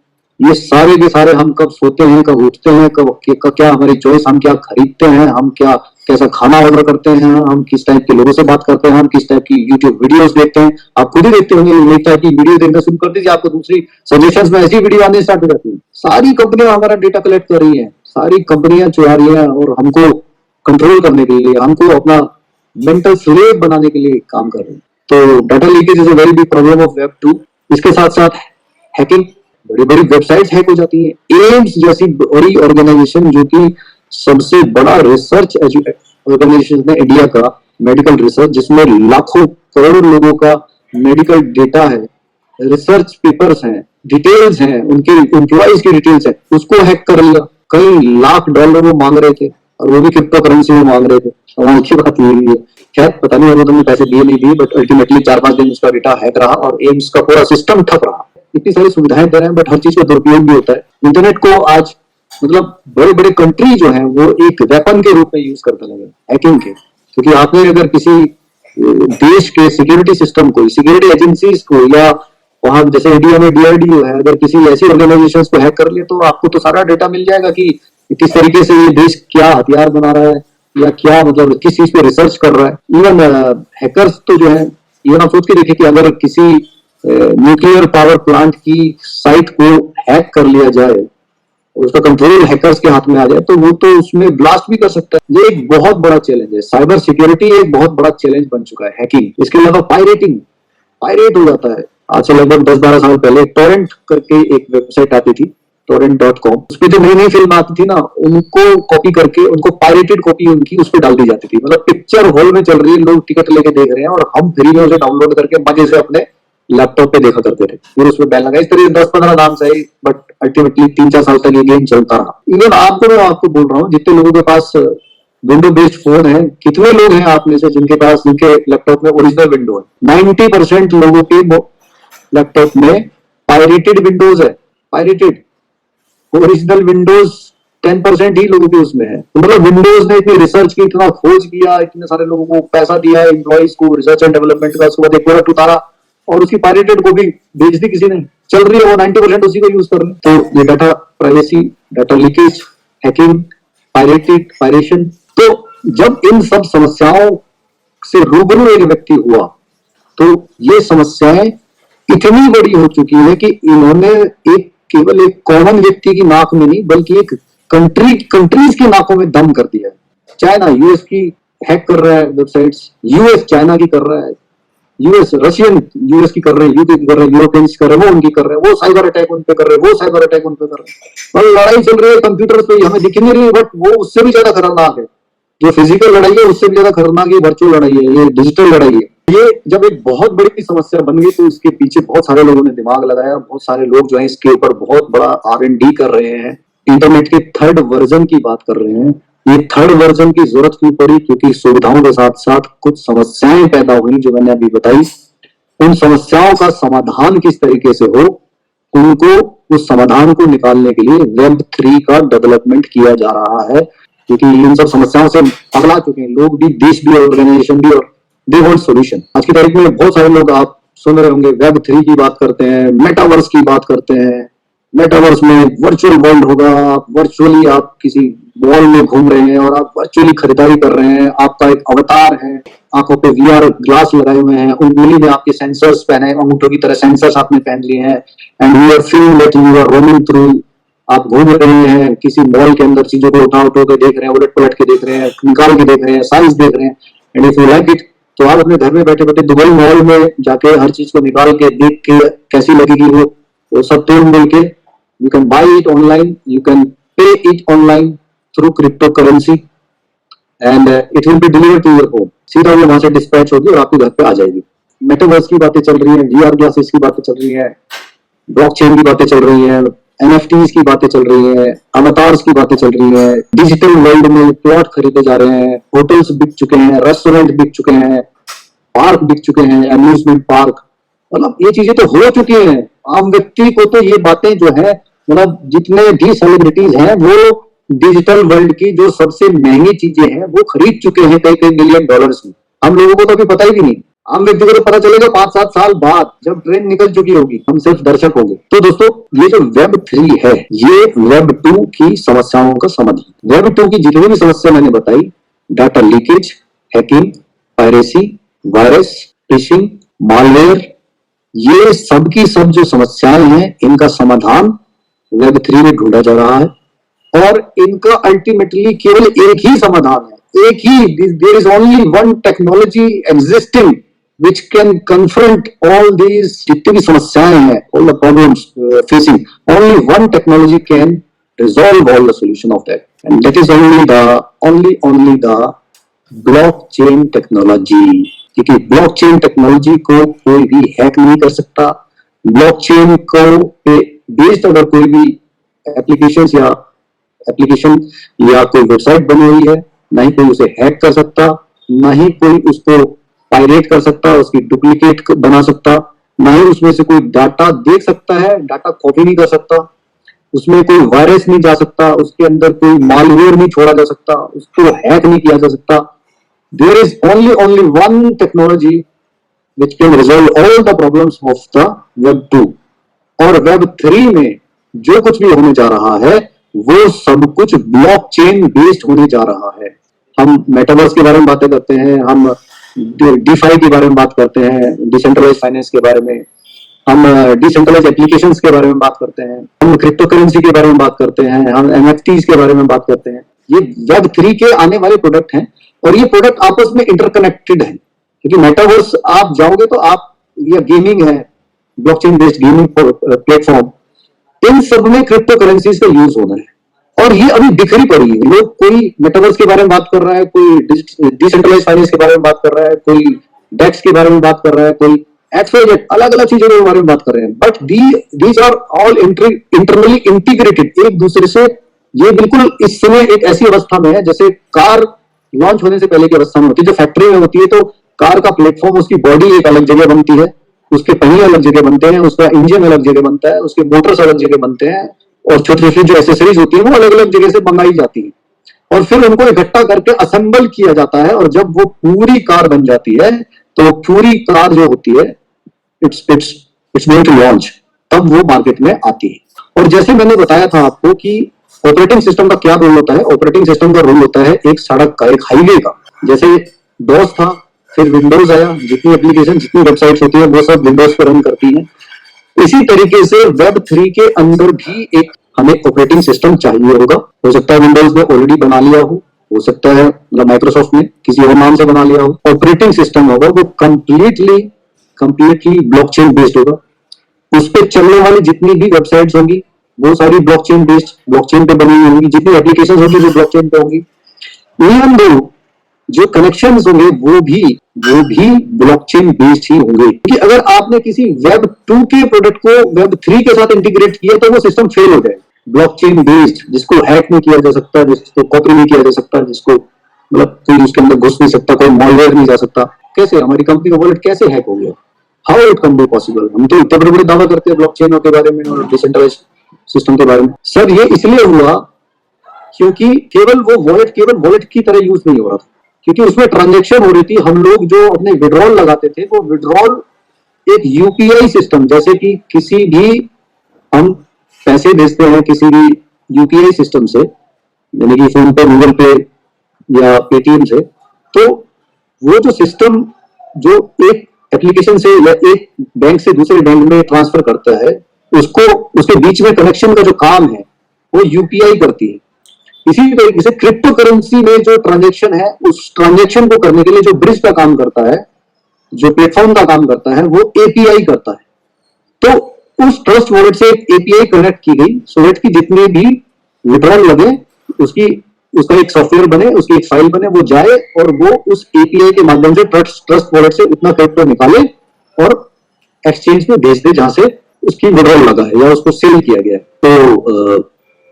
ये सारे के सारे हम कब सोते हैं, कब उठते हैं, कब क्या हमारी चॉइस, हम क्या खरीदते हैं, हम क्या कैसा खाना ऑर्डर करते हैं, हम किस टाइप के लोगों से बात करते हैं, हम किस टाइप की यूट्यूब वीडियोस देखते हैं। आप खुद ही देखते होंगे, एक टाइप की वीडियो देखना शुरू कर दीजिए, आपको दूसरी सजेशंस में ऐसी वीडियो आने स्टार्ट हो जाती है। सारी कंपनियां हमारा डेटा कलेक्ट कर रही है, सारी कंपनियां चुरा रही है, और हमको कंट्रोल करने के लिए, हमको अपना मेंटल स्लेव बनाने के लिए काम कर रहे हैं। तो data leakage is a very big problem of web 2। इसके साथ साथ हैकिंग, बड़ी बड़ी वेबसाइट्स हैक हो जाती है। एम्स जैसी बड़ी ऑर्गेनाइजेशन, जो कि सबसे बड़ा रिसर्च ऑर्गेनाइजेशन है इंडिया का, मेडिकल रिसर्च, जिसमें लाखों करोड़ों लोगों का मेडिकल डेटा है, रिसर्च पेपर्स हैं, डिटेल्स हैं, उनके एम्प्लॉइज की डिटेल्स है, उसको हैक कर लिया। कई लाख डॉलर वो मांग रहे थे, और वो भी क्रिप्टो करेंसी में मांग रहे थे। सवाल की बात ये है, खैर पता नहीं वो तुमने पैसे दिए नहीं दिए, बट अल्टीमेटली 4-5 दिन उसका डेटा हैक रहा, और एम्स का पूरा सिस्टम ठप रहा। इतनी सारी सुविधाएं दे रहे हैं, बट हर चीज का दुरुपयोग भी होता है। इंटरनेट को आज मतलब बड़े बड़े कंट्री जो है वो एक वेपन के रूप में यूज करते लगे हैकिंग के। क्योंकि आपने अगर किसी देश के सिक्योरिटी सिस्टम को, सिक्योरिटी एजेंसीज को, या वहां जैसे इंडिया में डीआरडीओ है, अगर किसी ऐसी ऑर्गेनाइजेशन को हैक कर लिया, तो आपको तो सारा डेटा मिल जाएगा कि किस तरीके से ये देश क्या हथियार बना रहा है, या क्या मतलब किस चीज पे रिसर्च कर रहा है। इवन हैकर्स तो जो है, इवन आप सोच के देखिए कि अगर किसी न्यूक्लियर पावर प्लांट की साइट को हैक कर लिया जाए, उसका कंट्रोल हैकर्स के हाथ में आ जाए, तो वो तो उसमें ब्लास्ट भी कर सकता है। ये एक बहुत बड़ा चैलेंज है। साइबर सिक्योरिटी एक बहुत बड़ा चैलेंज बन चुका है, हैकिंग। इसके अलावा पायरेटिंग, पायरेट हो जाता है। आज से लगभग 10-12 साल पहले टोरेंट करके एक वेबसाइट आती थी, torrent.com। उसपे जो नई नई फिल्म आती थी ना, उनको कॉपी करके, उनको पायरेटेड कॉपी उनकी उस पर डाल दी जाती थी। मतलब पिक्चर हॉल में चल रही है, लोग टिकट लेके देख रहे हैं, और हम फ्री में उसे डाउनलोड करके मजे से अपने लैपटॉप पे देखा करते थे। फिर उसमें बैन लगा। इस तरह 10-15 नाम से, बट अल्टीमेटली 3-4 साल तक ये गेम चलता रहा। इवन मैं आपको बोल रहा हूँ, जितने लोगों के पास विंडो बेस्ड फोन है, कितने लोग हैं आप में से जिनके पास, जिनके लैपटॉप में ओरिजिनल विंडो है? 90% लोगों के लैपटॉप में पायरेटेड विंडोज है। पायरेटेड, ओरिजिनल विंडोज 10% ही लोगों के उसमें है। तो मतलब विंडोज ने इतनी रिसर्च की, इतना खोज किया, इतने सारे लोगों को पैसा दिया है, एम्प्लॉइज को, रिसर्च एंड डेवलपमेंट का, उसके बाद एक प्रोडक्ट उतारा, और उसकी पायरेटेड को भी भेज दी किसी ने, चल रही है, वो 90% उसी को यूज कर रहे हैं। तो ये data privacy, data leakage, hacking, pirated, पायरेशन। तो जब इन सब समस्याओं से रूबरू एक व्यक्ति हुआ, तो ये समस्याएं इतनी बड़ी हो चुकी है कि इन्होंने एक केवल एक कॉमन व्यक्ति की नाक में नहीं, बल्कि एक कंट्रीज की नाकों में दम कर दिया है। चाइना यूएस की हैक कर रहा है वेबसाइट्स, यूएस चाइना की कर रहा है, यूएस रशियन यूएस की कर रहे हैं, यूके की कर रहे हैं, यूरोपियंस कर रहे हैं, वो उनकी कर रहे हैं, वो साइबर अटैक उन पे कर रहे हैं, वो साइबर अटैक उन पे कर रहे हैं, और लड़ाई चल रही है कंप्यूटर पे, हमें दिख नहीं रही है, बट वो उससे भी ज्यादा खतरनाक है। जो फिजिकल लड़ाई है उससे भी ज्यादा खतरनाक ये वर्चुअल लड़ाई है, ये डिजिटल लड़ाई है। ये जब एक बहुत बड़ी समस्या बन गई, तो इसके पीछे बहुत सारे लोगों ने दिमाग लगाया, बहुत सारे लोग जो है इसके ऊपर बहुत बड़ा R&D कर रहे हैं। इंटरनेट के 3rd वर्जन की बात कर रहे हैं। ये 3rd वर्जन की जरूरत क्यों पड़ी? क्योंकि सुविधाओं के साथ साथ कुछ समस्याएं पैदा हुई, जो मैंने अभी बताई। उन समस्याओं का समाधान किस तरीके से हो, उनको उस समाधान को निकालने के लिए Web 3 का डेवलपमेंट किया जा रहा है। क्योंकि इन सब समस्याओं से पगला चुके हैं लोग भी, देश भी, ऑर्गेनाइजेशन भी, और दे वांट सॉल्यूशन। आज की तारीख में बहुत सारे लोग, आप सुन रहे होंगे, Web 3 की बात करते हैं, मेटावर्स की बात करते हैं। मेटावर्स में वर्चुअल वर्ल्ड होगा, वर्चुअली आप किसी मॉल में घूम रहे हैं, और आप वर्चुअली खरीदारी कर रहे हैं, आपका एक अवतार है, आंखों पे VR ग्लास लगाए हुए हैं, उंगली में आपके सेंसर्स पहने, अंगूठों की तरह सेंसर्स आपने पहन लिए हैं, and you are feeling that you are roaming through आप घूम रहे हैं किसी मॉल के अंदर, चीजों को उठा के देख रहे हैं, उलट पलट के देख रहे हैं, निकाल के देख रहे हैं, साइज देख रहे हैं, and if you like it तो आप अपने घर में बैठे बैठे दुबई मॉल में जाके हर चीज को निकाल के देख के कैसी लगेगी वो सब तोड़ मिल के you can buy it online, you can pay it online through crypto currency and it will be deliver to your home. सीधा वो वहां से डिस्पैच होगी और आपके घर पे आ जाएगी। मेटावर्स की बातें चल रही है, VR ग्लासेस की बातें चल रही है, ब्लॉकचेन की बातें चल रही है, NFTs की बातें चल रही है, अवतार्स की बातें चल रही है, डिजिटल वर्ल्ड में प्लॉट खरीदे जा रहे हैं, होटल्स बिक चुके हैं, रेस्टोरेंट बिक चुके हैं, पार्क बिक चुके हैं, अम्यूजमेंट पार्क, मतलब ये चीजें तो हो चुकी हैं। आम व्यक्ति को तो ये बातें जो है, मतलब जितने भी सेलिब्रिटीज हैं वो डिजिटल वर्ल्ड की जो सबसे महंगी चीजें हैं वो खरीद चुके हैं कई कई $1 मिलियन में। हम लोगों को तो अभी पता ही भी नहीं, आम व्यक्ति को तो पता चलेगा 5-7 साल बाद जब ट्रेन निकल चुकी होगी, हम सिर्फ दर्शक होंगे। तो दोस्तों ये जो वेब 3 है ये वेब 2 की समस्याओं का समाधान। वेब 2 की जितनी भी समस्या मैंने बताई, data leakage, hacking, piracy, virus, fishing, malware, ये सब की सब जो समस्याएं हैं इनका समाधान वेब 3 में ढूंढा जा रहा है और इनका अल्टीमेटली केवल एक ही समाधान है, एक ही, there is only one technology existing which can confront all these जितनी भी समस्याएं हैं, all the problems facing, only one technology can resolve all the solution of that, and that is only the blockchain technology। क्योंकि blockchain technology को कोई भी hack नहीं कर सकता। ब्लॉकचेन को बेस्ड अगर कोई भी एप्लीकेशन या कोई वेबसाइट बनी हुई है, ना ही कोई उसे हैक कर सकता, ना ही कोई उसको पायरेट कर सकता, उसकी डुप्लीकेट बना सकता, ना ही उसमें से कोई डाटा देख सकता है, डाटा कॉपी नहीं कर सकता, उसमें कोई वायरस नहीं जा सकता, उसके अंदर कोई मालवेयर नहीं छोड़ा जा सकता, उसको हैक नहीं किया जा सकता। There is only one technology which can resolve all the problems of the Web 2। और Web 3 में जो कुछ भी होने जा रहा है वो सब कुछ ब्लॉकचेन बेस्ड होने जा रहा है। हम मेटावर्स के बारे में बातें करते हैं, हम DeFi के बारे में बात करते हैं, डिसेंट्रलाइज्ड फाइनेंस के बारे में, हम डिसेंट्रलाइज्ड एप्लीकेशंस के बारे में बात करते हैं, हम क्रिप्टो करेंसी के बारे में बात करते हैं, हम NFTs के बारे में बात करते हैं। ये Web 3 के आने वाले प्रोडक्ट हैं और ये प्रोडक्ट आपस में इंटरकनेक्टेड है, क्योंकि मेटावर्स आप जाओगे तो आप, ये गेमिंग है, ब्लॉकचेन बेस्ड गेमिंग प्लेटफॉर्म, इन सब में क्रिप्टो करेंसीज का यूज होना है और ये अभी बिखरी पड़ी है। लोग, कोई मेटावर्स के बारे में बात कर रहा है, कोई डिसेंट्रलाइज्ड फाइनेंस के बारे में बात कर रहा है, कोई डेक्स के बारे में बात कर रहा है, कोई XYZ, अलग अलग चीजों के बारे में बात कर रहे हैं, but these are all internally integrated एक दूसरे से। ये बिल्कुल इस समय एक ऐसी अवस्था में है जैसे कार लॉन्च होने से पहले की अवस्था में होती है। जो फैक्ट्री में होती है तो कार का प्लेटफॉर्म, उसकी बॉडी एक अलग जगह बनती है, उसके पहिए अलग जगह बनते हैं, उसका इंजन अलग जगह बनता है, उसके मोटर्स अलग जगह बनते हैं और छोटी छोटी जो एसेसरीज होती है वो अलग अलग जगह से मंगाई जाती है और फिर उनको इकट्ठा करके असेंबल किया जाता है और जब वो पूरी कार बन जाती है तो पूरी कार जो होती है इट्स गोइंग टू लॉन्च, तब वो मार्केट में आती है। और जैसे मैंने बताया था आपको कि ऑपरेटिंग सिस्टम का क्या रोल होता है, ऑपरेटिंग सिस्टम का रोल होता है एक सड़क का, एक हाईवे का। जैसे डॉस था, फिर विंडोज आया, जितनी एप्लीकेशन, जितनी वेबसाइट्स होती है वो सब विंडोज पर रन करती है। इसी तरीके से वेब 3 के अंदर भी एक हमें ऑपरेटिंग सिस्टम चाहिए होगा। हो सकता है विंडोज ने ऑलरेडी बना लिया हो सकता है मतलब माइक्रोसॉफ्ट ने किसी और नाम से बना लिया हो। ऑपरेटिंग सिस्टम होगा वो कंप्लीटली ब्लॉकचेन बेस्ड होगा। उस पर चलने वाली जितनी भी वेबसाइट्स होंगी वो सारी ब्लॉकचेन बेस्ड, ब्लॉकचेन पे बनी हुई होंगी। जितनी एप्लीकेशन होंगी वो ब्लॉकचेन पे होंगी। इवन दो जो कनेक्शंस होंगे वो भी ब्लॉकचेन बेस्ड ही होंगे। क्योंकि अगर आपने किसी वेब 2 के प्रोडक्ट को वेब 3 के साथ इंटीग्रेट किया तो वो सिस्टम फेल हो जाए। ब्लॉकचेन बेस्ड, जिसको हैक नहीं किया जा सकता, जिसको कॉपी नहीं किया जा सकता, जिसको मतलब कोई उसके अंदर घुस नहीं सकता, कोई मॉलवेयर नहीं जा सकता। कैसे हमारी कंपनी का वॉलेट कैसे हैक हो गया? How it can be possible? हम तो इतने बड़े दावा करते हैं ब्लॉकचेन के बारे में और डिसेंट्रलाइज्ड सिस्टम के बारे में। सर ये इसलिए हुआ क्योंकि केवल वॉलेट की तरह यूज नहीं हो रहा था, क्योंकि उसमें ट्रांजैक्शन हो रही थी। हम लोग जो अपने विड्रॉल लगाते थे वो विड्रॉल एक यूपीआई सिस्टम, जैसे कि किसी भी हम पैसे भेजते हैं किसी भी यूपीआई सिस्टम से, यानी कि फोन पे, गूगल पे या पेटीएम से, तो वो जो सिस्टम जो एक एप्लीकेशन से या एक बैंक से दूसरे बैंक में ट्रांसफर करता है, उसको उसके बीच में कनेक्शन का जो काम है वो यूपीआई करती है। इसी तरीके से क्रिप्टो करेंसी में जो ट्रांजेक्शन है, उस ट्रांजेक्शन को करने के लिए जो ब्रिज का काम करता है, जो प्लेटफॉर्म का काम करता है, वो एपीआई करता है। तो उस ट्रस्ट वॉलेट से एक एपीआई कनेक्ट की गई, सो दैट की जितने भी विड्रॉल लगे उसका एक सॉफ्टवेयर बने, उसकी एक फाइल बने, वो जाए और वो उस एपीआई के माध्यम से ट्रस्ट वॉलेट से उतना क्रिप्टो निकाले और एक्सचेंज में भेज दे जहां से उसकी विड्रॉल लगा है या उसको सेल किया गया है। तो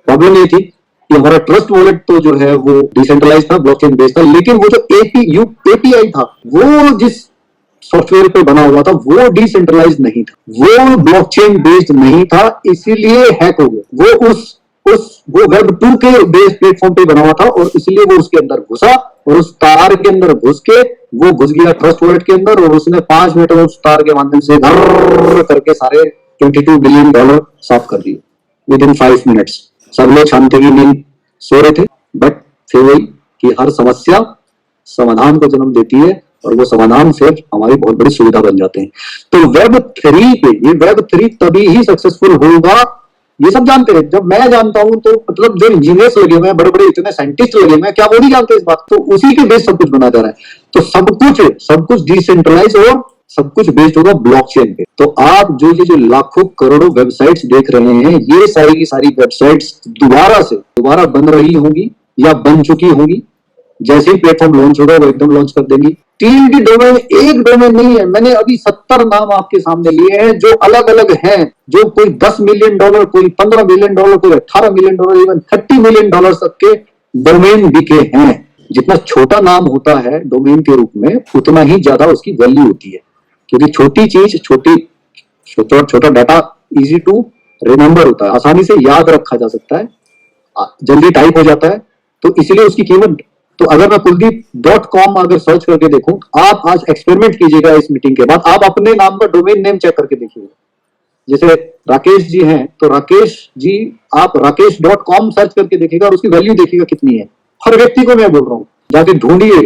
प्रॉब्लम ये थी कि हमारा ट्रस्ट वॉलेट तो जो है वो डिसेंट्रलाइज था, ब्लॉकचेन बेस्ड था, लेकिन वो जो एपीआई था, वो जिस सॉफ्टवेयर पे बना हुआ था, वो डिसेंट्रलाइज नहीं था, वो ब्लॉकचेन बेस्ड नहीं था, इसीलिए हैक हो गया। वो वेब 2 के बेस्ड प्लेटफॉर्म पे बना हुआ था और इसलिए वो उसके अंदर घुसा और उस तार के अंदर घुस के वो घुस गया ट्रस्ट वॉलेट के अंदर और उसने 5 मिनट में उस तार के माध्यम से घर करके सारे $22 बिलियन साफ कर दिए विद इन 5 मिनट्स। सब लोग शांति की नींद सो रहे थे, बट फिर वही कि हर समस्या समाधान को जन्म देती है और वो समाधान से हमारी बहुत बड़ी सुविधा बन जाते हैं। तो वेब 3 पे, ये वेब 3 तभी ही सक्सेसफुल होगा, ये सब जानते हैं। जब मैं जानता हूं तो मतलब जो इंजीनियर्स लगे हुए हैं, बड़े बड़े इतने साइंटिस्ट लगे हुए हैं, क्या वो नहीं जानते इस बात? तो उसी के बेस सब कुछ बना जा रहा है। तो सब कुछ डिसेंट्रलाइज और सब कुछ बेस्ड होगा ब्लॉकचेन पे। तो आप जो लाखों करोड़ों वेबसाइट्स देख रहे हैं, ये सारी की सारी वेबसाइट्स दोबारा बन रही होंगी या बन चुकी होंगी। जैसे ही प्लेटफॉर्म लॉन्च होगा वो एकदम लॉन्च कर देंगी। 3D डोमेन एक डोमेन नहीं है, मैंने अभी 70 नाम आपके सामने लिए हैं जो अलग अलग हैं, जो कोई $10 मिलियन, कोई $15 मिलियन, कोई $18 मिलियन, इवन $30 मिलियन तक के डोमेन बिके हैं। जितना छोटा नाम होता है डोमेन के रूप में, उतना ही ज्यादा उसकी वैल्यू होती है, क्योंकि छोटी चीज, छोटा डाटा इजी टू रिमेंबर होता है, आसानी से याद रखा जा सकता है, जल्दी टाइप हो जाता है, तो इसीलिए उसकी कीमत। तो अगर मैं कुलदीप.com अगर सर्च करके देखूं, आप आज एक्सपेरिमेंट कीजिएगा इस मीटिंग के बाद, आप अपने नाम का डोमेन नेम चेक करके देखिएगा। जैसे राकेश जी हैं, तो राकेश जी आप राकेश.com सर्च करके देखिएगा और उसकी वैल्यू देखिएगा कितनी है। हर व्यक्ति को मैं बोल रहा हूं, जाके ढूंढिए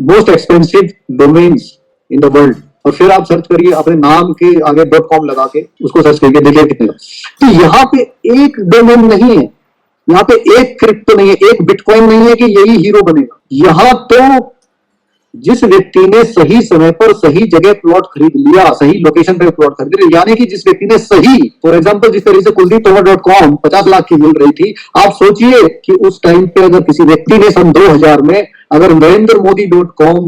most expensive domains in the world और फिर आप सर्च करिए अपने नाम के आगे .com लगा के उसको सर्च करके देखिए कितने का। तो यहाँ पे एक डोमेन नहीं है, यहाँ पे एक क्रिप्टो नहीं है, एक बिटकॉइन नहीं है कि यही हीरो बनेगा। यहाँ तो जिस व्यक्ति ने सही समय पर सही जगह प्लॉट खरीद लिया, सही लोकेशन पे प्लॉट खरीद लिया, यानी कि जिस व्यक्ति ने सही, फॉर एग्जांपल जिस तरीके से कुलदीप.com 50 लाख की मिल रही थी, आप सोचिए कि उस टाइम पे अगर किसी व्यक्ति ने सन 2000 में अगर नरेंद्रमोदी.com,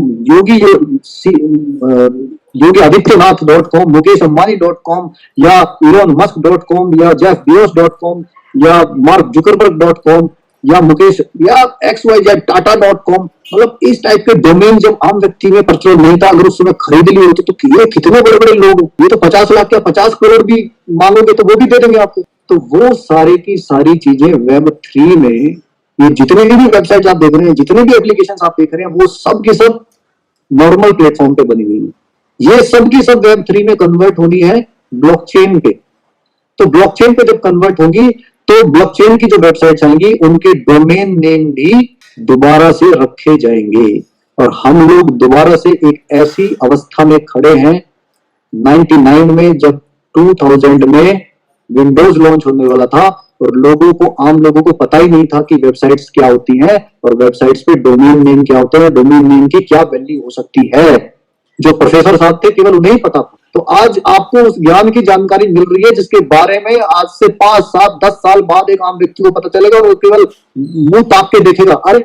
योगी आदित्यनाथ.com, मुकेश अंबानी.com या इलोन मस्क.com या जेफ बियोस.com या मार्क जुकरबर्ग.com या मुकेश या XYZ टाटा.com, मतलब इस टाइप के डोमेन जब आम व्यक्ति में प्रचलन नहीं था, अगर उस समय खरीद लिए होते तो ये कितने बड़े बड़े लोग, ये तो 50 लाख या 50 करोड़ भी मांगोगे तो वो भी दे देंगे आपको। तो वो सारी की सारी चीजें वेब 3 में, ये जितने भी वेबसाइट आप देख रहे हैं, जितने भी एप्लीकेशन आप देख रहे हैं, वो सब की सब नॉर्मल प्लेटफॉर्म पे बनी हुई है। ये सब की सब वेब 3 में कन्वर्ट होनी है ब्लॉकचेन पे। तो ब्लॉकचेन पे जब कन्वर्ट होगी तो ब्लॉकचेन की जो वेबसाइट्स आएंगी उनके डोमेन नेम भी दोबारा से रखे जाएंगे और हम लोग दोबारा से एक ऐसी अवस्था में खड़े हैं 99 में, जब 2000 में विंडोज लॉन्च होने वाला था और लोगों को, आम लोगों को पता ही नहीं था कि वेबसाइट्स क्या होती हैं और वेबसाइट्स पे डोमेन नेम क्या होता है, डोमेन नेम की क्या वैल्यू हो सकती है। जो प्रोफेसर साहब थे केवल उन्हें ही पता था। तो आज आपको उस ज्ञान की जानकारी मिल रही है जिसके बारे में आज से 5, 7, 10 साल बाद एक आम व्यक्ति को पता चलेगा और वो केवल मुंह ताक के देखेगा, अरे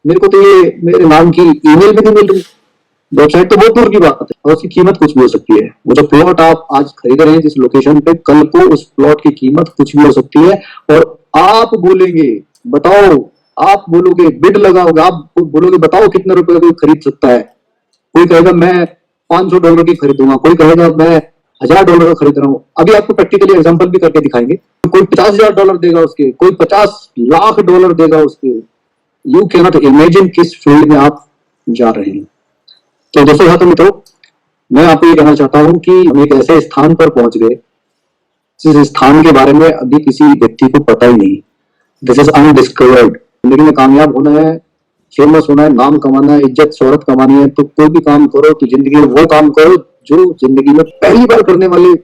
मेरे को तो ये मेरे नाम की ईमेल भी नहीं मिल रही। वेबसाइट तो बहुत दूर की बात है और उसकी कीमत कुछ भी हो सकती है। वो जो प्लॉट आप आज खरीद रहे हैं जिस लोकेशन पे, कल को उस प्लॉट की कीमत कुछ भी हो सकती है और आप बोलेंगे, बताओ, आप बोलोगे बिड लगाओगे, आप बोलोगे बताओ कितने रुपए कोई खरीद सकता है। कोई कहेगा मैं $500 की खरीदूंगा, कोई कहेगा मैं $1000 का खरीद रहा हूं। अभी आपको प्रैक्टिकली एग्जांपल भी करके दिखाएंगे। कोई $50,000 देगा उसके, कोई $50 लाख देगा उसके। यू कैन नॉट इमेजिन किस फील्ड में आप जा रहे हैं। तो दोस्तों, तो मित्रों, मैं आपको ये कहना चाहता हूं कि हम एक ऐसे स्थान पर पहुंच गए जिस स्थान के बारे में अभी किसी व्यक्ति को पता ही नहीं। This is undiscovered. जिंदगी में कामयाब होना है, फेमस होना है, नाम कमाना है, इज्जत शोहरत कमानी है, तो कोई भी काम करो तो जिंदगी में वो काम करो जो जिंदगी में पहली बार करने वाले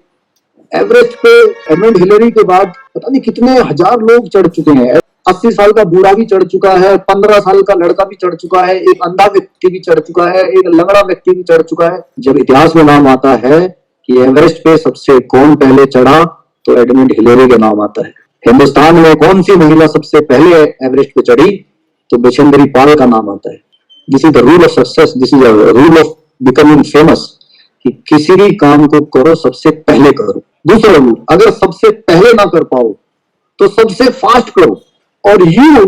एवरेस्ट पे एडमंड हिलरी के बाद पता नहीं कितने हजार लोग चढ़ चुके हैं। 80 साल का बूढ़ा भी चढ़ चुका है, 15 साल का लड़का भी चढ़ चुका है, एक अंधा व्यक्ति भी चढ़ चुका है, एक लंगड़ा व्यक्ति भी चढ़ चुका है। जब इतिहास में नाम आता है कि एवरेस्ट पे सबसे कौन पहले चढ़ा तो एडमंड हिलरी का नाम आता है। हिंदुस्तान में कौन सी महिला सबसे पहले एवरेस्ट पे चढ़ी तो बिशनबरी पाल का नाम आता है। This is the rule of success, this is the rule of becoming famous, कि किसी भी काम को करो सबसे पहले करो। दूसरा रूल, अगर सबसे पहले ना कर पाओ तो सबसे फास्ट करो, और यू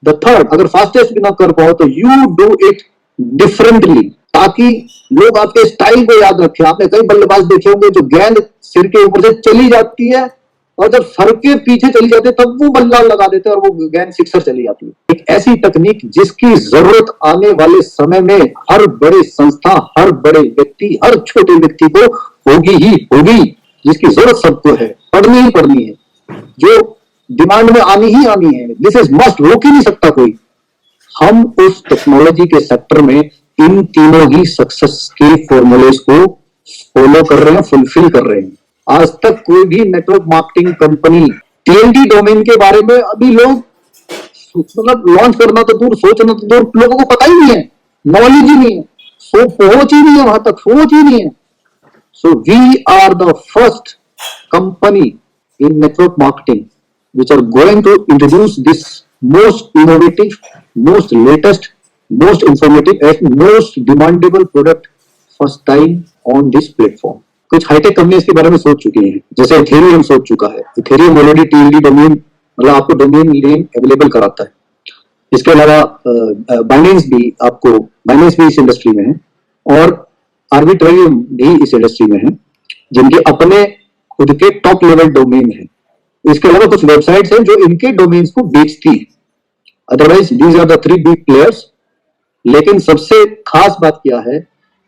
द थर्ड, अगर फास्टेस्ट भी ना कर पाओ तो यू डू इट डिफरेंटली, ताकि लोग आपके स्टाइल को याद रखें। आपने कई बल्लेबाज देखे होंगे जो गेंद सिर के ऊपर से चली जाती है और जब सर के पीछे चली जाती है तब वो बल्ला लगा देते हैं और वो गेंद सिक्सर चली जाती है। एक ऐसी तकनीक जिसकी जरूरत आने वाले समय में हर बड़े संस्था, हर बड़े व्यक्ति, हर छोटे व्यक्ति को होगी ही होगी, जिसकी जरूरत सबको है, पढ़नी ही पढ़नी है, जो डिमांड में आनी ही आनी है। दिस इज मस्ट, रोक ही नहीं सकता कोई। हम उस टेक्नोलॉजी के सेक्टर में इन तीनों ही सक्सेस के फॉर्मूलेस को फॉलो कर रहे हैं, फुलफिल कर रहे हैं। आज तक कोई भी network marketing company TLD domain के बारे में अभी लोग मतलब लॉन्च करना तो दूर, सोचना तो दूर, लोगों को पता ही नहीं है, नॉलेज ही नहीं है, सो पहुंच ही नहीं है, वहां तक सोच ही नहीं है। So we are the first company in network marketing which are going to introduce this most innovative, most latest, most informative and most demandable product first time on this platform. कुछ हाईटेक कंपनी इसके बारे में सोच चुकी हैं, जैसे Ethereum सोच चुका है। इथेरियम ऑलरेडी टीएलडी डोमेन, मतलब आपको डोमेन नेम अवेलेबल कराता है। इसके अलावा बाइनेंस भी इस इंडस्ट्री में है और आर्बिट्रेरियम भी इस इंडस्ट्री में है, जिनके अपने खुद के टॉप लेवल डोमेन है। इसके अलावा कुछ वेबसाइट्स हैं जो इनके डोमेन्स को बेचती है। Otherwise these are the 3 big players. लेकिन सबसे खास बात क्या है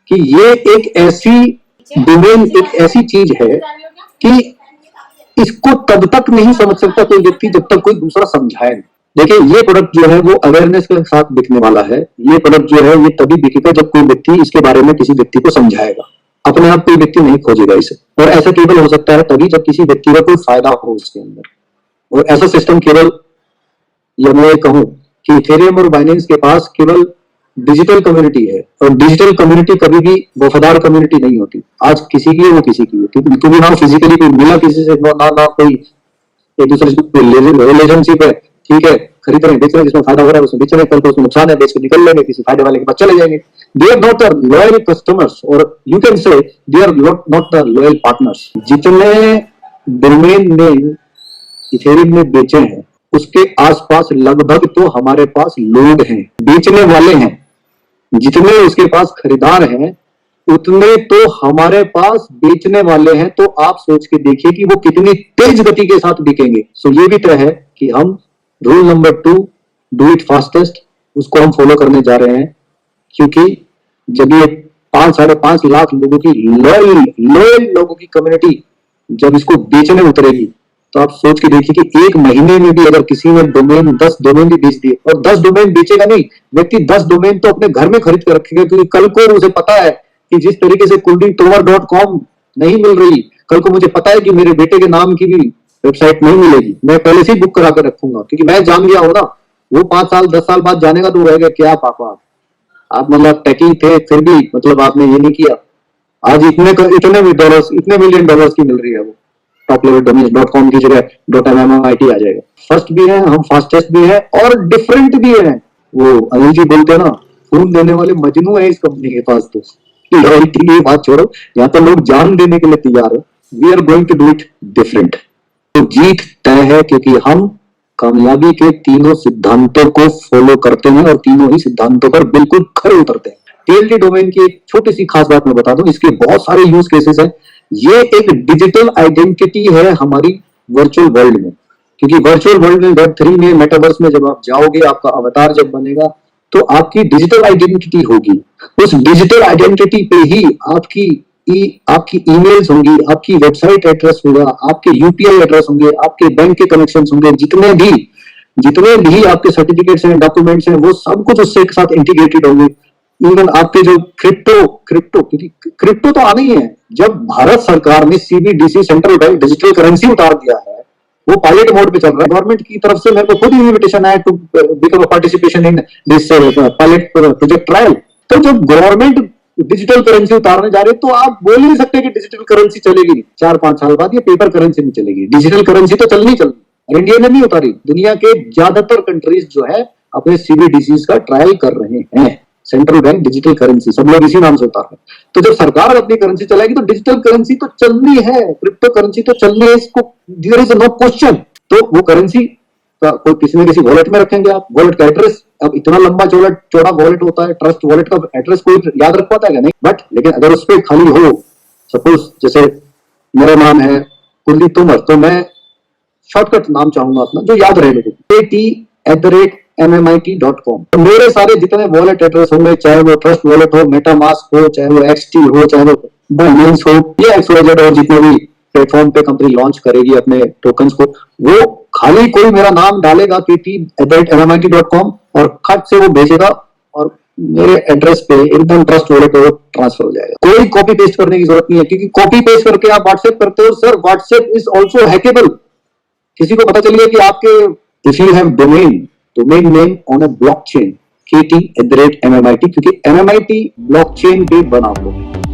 कि ये एक ऐसी डोमेन, एक ऐसी चीज है कि इसको तब तक नहीं समझ सकता कोई व्यक्ति जब तक कोई दूसरा समझाए। देखिए, ये प्रोडक्ट जो है वो अवेयरनेस के साथ बिकने वाला है। ये प्रोडक्ट जो है ये तभी बिकेगा जब कोई व्यक्ति इसके बारे में किसी व्यक्ति को समझाएगा। अपने आप कोई व्यक्ति नहीं खोजेगा इसे, और ऐसा केवल हो सकता है तभी जब किसी व्यक्ति का कोई फायदा हो उसके अंदर। और ऐसा सिस्टम केवल, या मैं कहूं कि इथेरियम और बाइनेंस के पास केवल डिजिटल कम्युनिटी है, और डिजिटल कम्युनिटी कभी भी वफादार कम्युनिटी नहीं होती। आज किसी की है वो किसी की है, क्योंकि ना फिजिकली कोई मिला किसी से, ना कोई एक दूसरे से रिलेशनशिप है। ठीक है, खरीद रहे हैं, बेच रहे हैं, जिसमें फायदा हो रहा है उसमें बेच रहे हैं, कल को उसमें नुकसान है बेच के निकल लेंगे, किसी फायदे वाले के पास चले जाएंगे। They are not the loyal customers, or you can say they are not the loyal partners. जितने डोमेन नेम इथेरियम में बेचे हैं उसके आसपास लगभग तो हमारे पास लोग हैं, बेचने वाले हैं। जितने उसके पास खरीदार हैं उतने तो हमारे पास बेचने वाले हैं। तो आप सोच के देखिए कि वो कितनी तेज गति के साथ बिकेंगे। सो ये भी तय है कि हम rule number 2, do it fastest, उसको हम फॉलो करने जा रहे हैं। क्योंकि जब ये 5-5.5 लाख लोगों की लॉयल लोगों की कम्युनिटी जब इसको बेचने उतरेगी, तो आप सोच के देखिए कि एक महीने में भी अगर किसी ने 10 डोमेन भी बेच दिए, और 10 डोमेन बेचेगा नहीं व्यक्ति, 10 डोमेन तो अपने घर में खरीद कर रखेगा, क्योंकि कल को उसे पता है कि जिस तरीके से kuldintomer.com नहीं मिल रही, कल को मुझे पता है कि मेरे बेटे के नाम की भी वेबसाइट नहीं मिलेगी, मैं पहले से ही बुक करा कर रखूंगा, क्योंकि मैं जान गया हूं ना। वो 5 साल 10 साल बाद जानेगा तो रहेगा क्या पापा आप मतलब टेकी थे, फिर भी मतलब आपने ये नहीं किया। आज इतने मिलियन डॉलर्स की मिल रही है वो, टॉप लेवल डोमेन.com की जगह .mmit आ जाएगा। फर्स्ट भी है हम, फास्टेस्ट भी है और डिफरेंट भी है। वो अनिल जी बोलते हैं ना, खून देने वाले मजनू है इस कंपनी के पास। तो लॉयल्टी की बात छोड़ो, यहाँ पर लोग जान देने के लिए तैयार है। We are going to do it different. तो जीत तय है, क्योंकि हम कामयाबी के तीनों सिद्धांतों को फॉलो करते हैं और तीनों ही सिद्धांतों पर बिल्कुल खरे उतरते हैं। टीएलडी डोमेन की एक छोटी सी खास बात मैं बता दूं, इसके बहुत सारे यूज केसेस हैं। ये एक डिजिटल आइडेंटिटी है हमारी वर्चुअल वर्ल्ड में, क्योंकि वर्चुअल वर्ल्ड में Web3 में, मेटावर्स में जब आप जाओगे, आपका अवतार जब बनेगा तो आपकी डिजिटल आइडेंटिटी होगी। उस डिजिटल आइडेंटिटी पे ही आपकी ईमेल्स होंगी, आपकी वेबसाइट एड्रेस होगा, आपके यूपीआई एड्रेस होंगे, आपके बैंक के कनेक्शंस होंगे, जितने भी आपके सर्टिफिकेट्स हैं, डॉक्यूमेंट्स हैं, वो सब कुछ उससे एक साथ इंटीग्रेटेड होंगे। इवन आपके जो क्रिप्टो तो आना ही है। जब भारत सरकार ने CBDC central bank digital currency उतार दिया है, वो पायलट मोड पे चल रहा है। गवर्नमेंट की तरफ से मेरे को खुद इन्विटेशन आया to become a participation in this pilot project trial. तो जब गवर्नमेंट डिजिटल करेंसी उतारने जा रही है तो आप बोल नहीं सकते कि डिजिटल करेंसी चलेगी 4-5 साल बाद, ये पेपर करेंसी नहीं चलेगी। डिजिटल करेंसी तो चलनी और इंडिया ने नहीं उतारी। दुनिया के ज्यादातर कंट्रीज जो है अपने CBDC का ट्रायल कर रहे हैं, सेंट्रल बैंक डिजिटल करेंसी, सब लोग इसी नाम से उतार रहे हैं। तो जब सरकार अपनी करेंसी चलाएगी तो डिजिटल करेंसी तो चलनी है, क्रिप्टो करेंसी तो चलनी है, इसको देयर इज नो क्वेश्चन। तो वो करेंसी का कोई किसी न किसी वॉलेट में रखेंगे आप। वॉलेट का एड्रेस, अब इतना लंबा चौड़ा वॉलेट होता है, ट्रस्ट वॉलेट का एड्रेस कोई याद रख पाता है क्या? नहीं। बट लेकिन अगर उस पर खाली हो, सपोज जैसे मेरा नाम है कुलदीप तोमर, तो मैं शॉर्टकट नाम चाहूंगा अपना जो याद रहे लोगों को, AT@mmit.com। तो मेरे सारे जितने वॉलेट एड्रेस होंगे, चाहे वो ट्रस्ट वॉलेट हो, मेटामास्क हो, चाहे वो XT हो, चाहे वो बाइनेंस हो या XYZ और जितने भी प्लेटफॉर्म पे कंपनी लॉन्च करेगी अपने टोकन्स को, वो खाली कोई मेरा नाम डालेगा KT@mmit.com और खट से वो भेजेगा और मेरे एड्रेस पे एकदम ट्रस्ट वॉलेट पे ट्रांसफर हो जाएगा। कोई कॉपी पेस्ट करने की जरूरत नहीं है, क्योंकि कॉपी पेस्ट करके आप व्हाट्सएप करते हो sir, WhatsApp is also hackable. किसी को पता चलिए कि आपके if you have domain name on a blockchain KT@MMIT, क्योंकि MMIT ब्लॉकचेन पे बना हुआ है।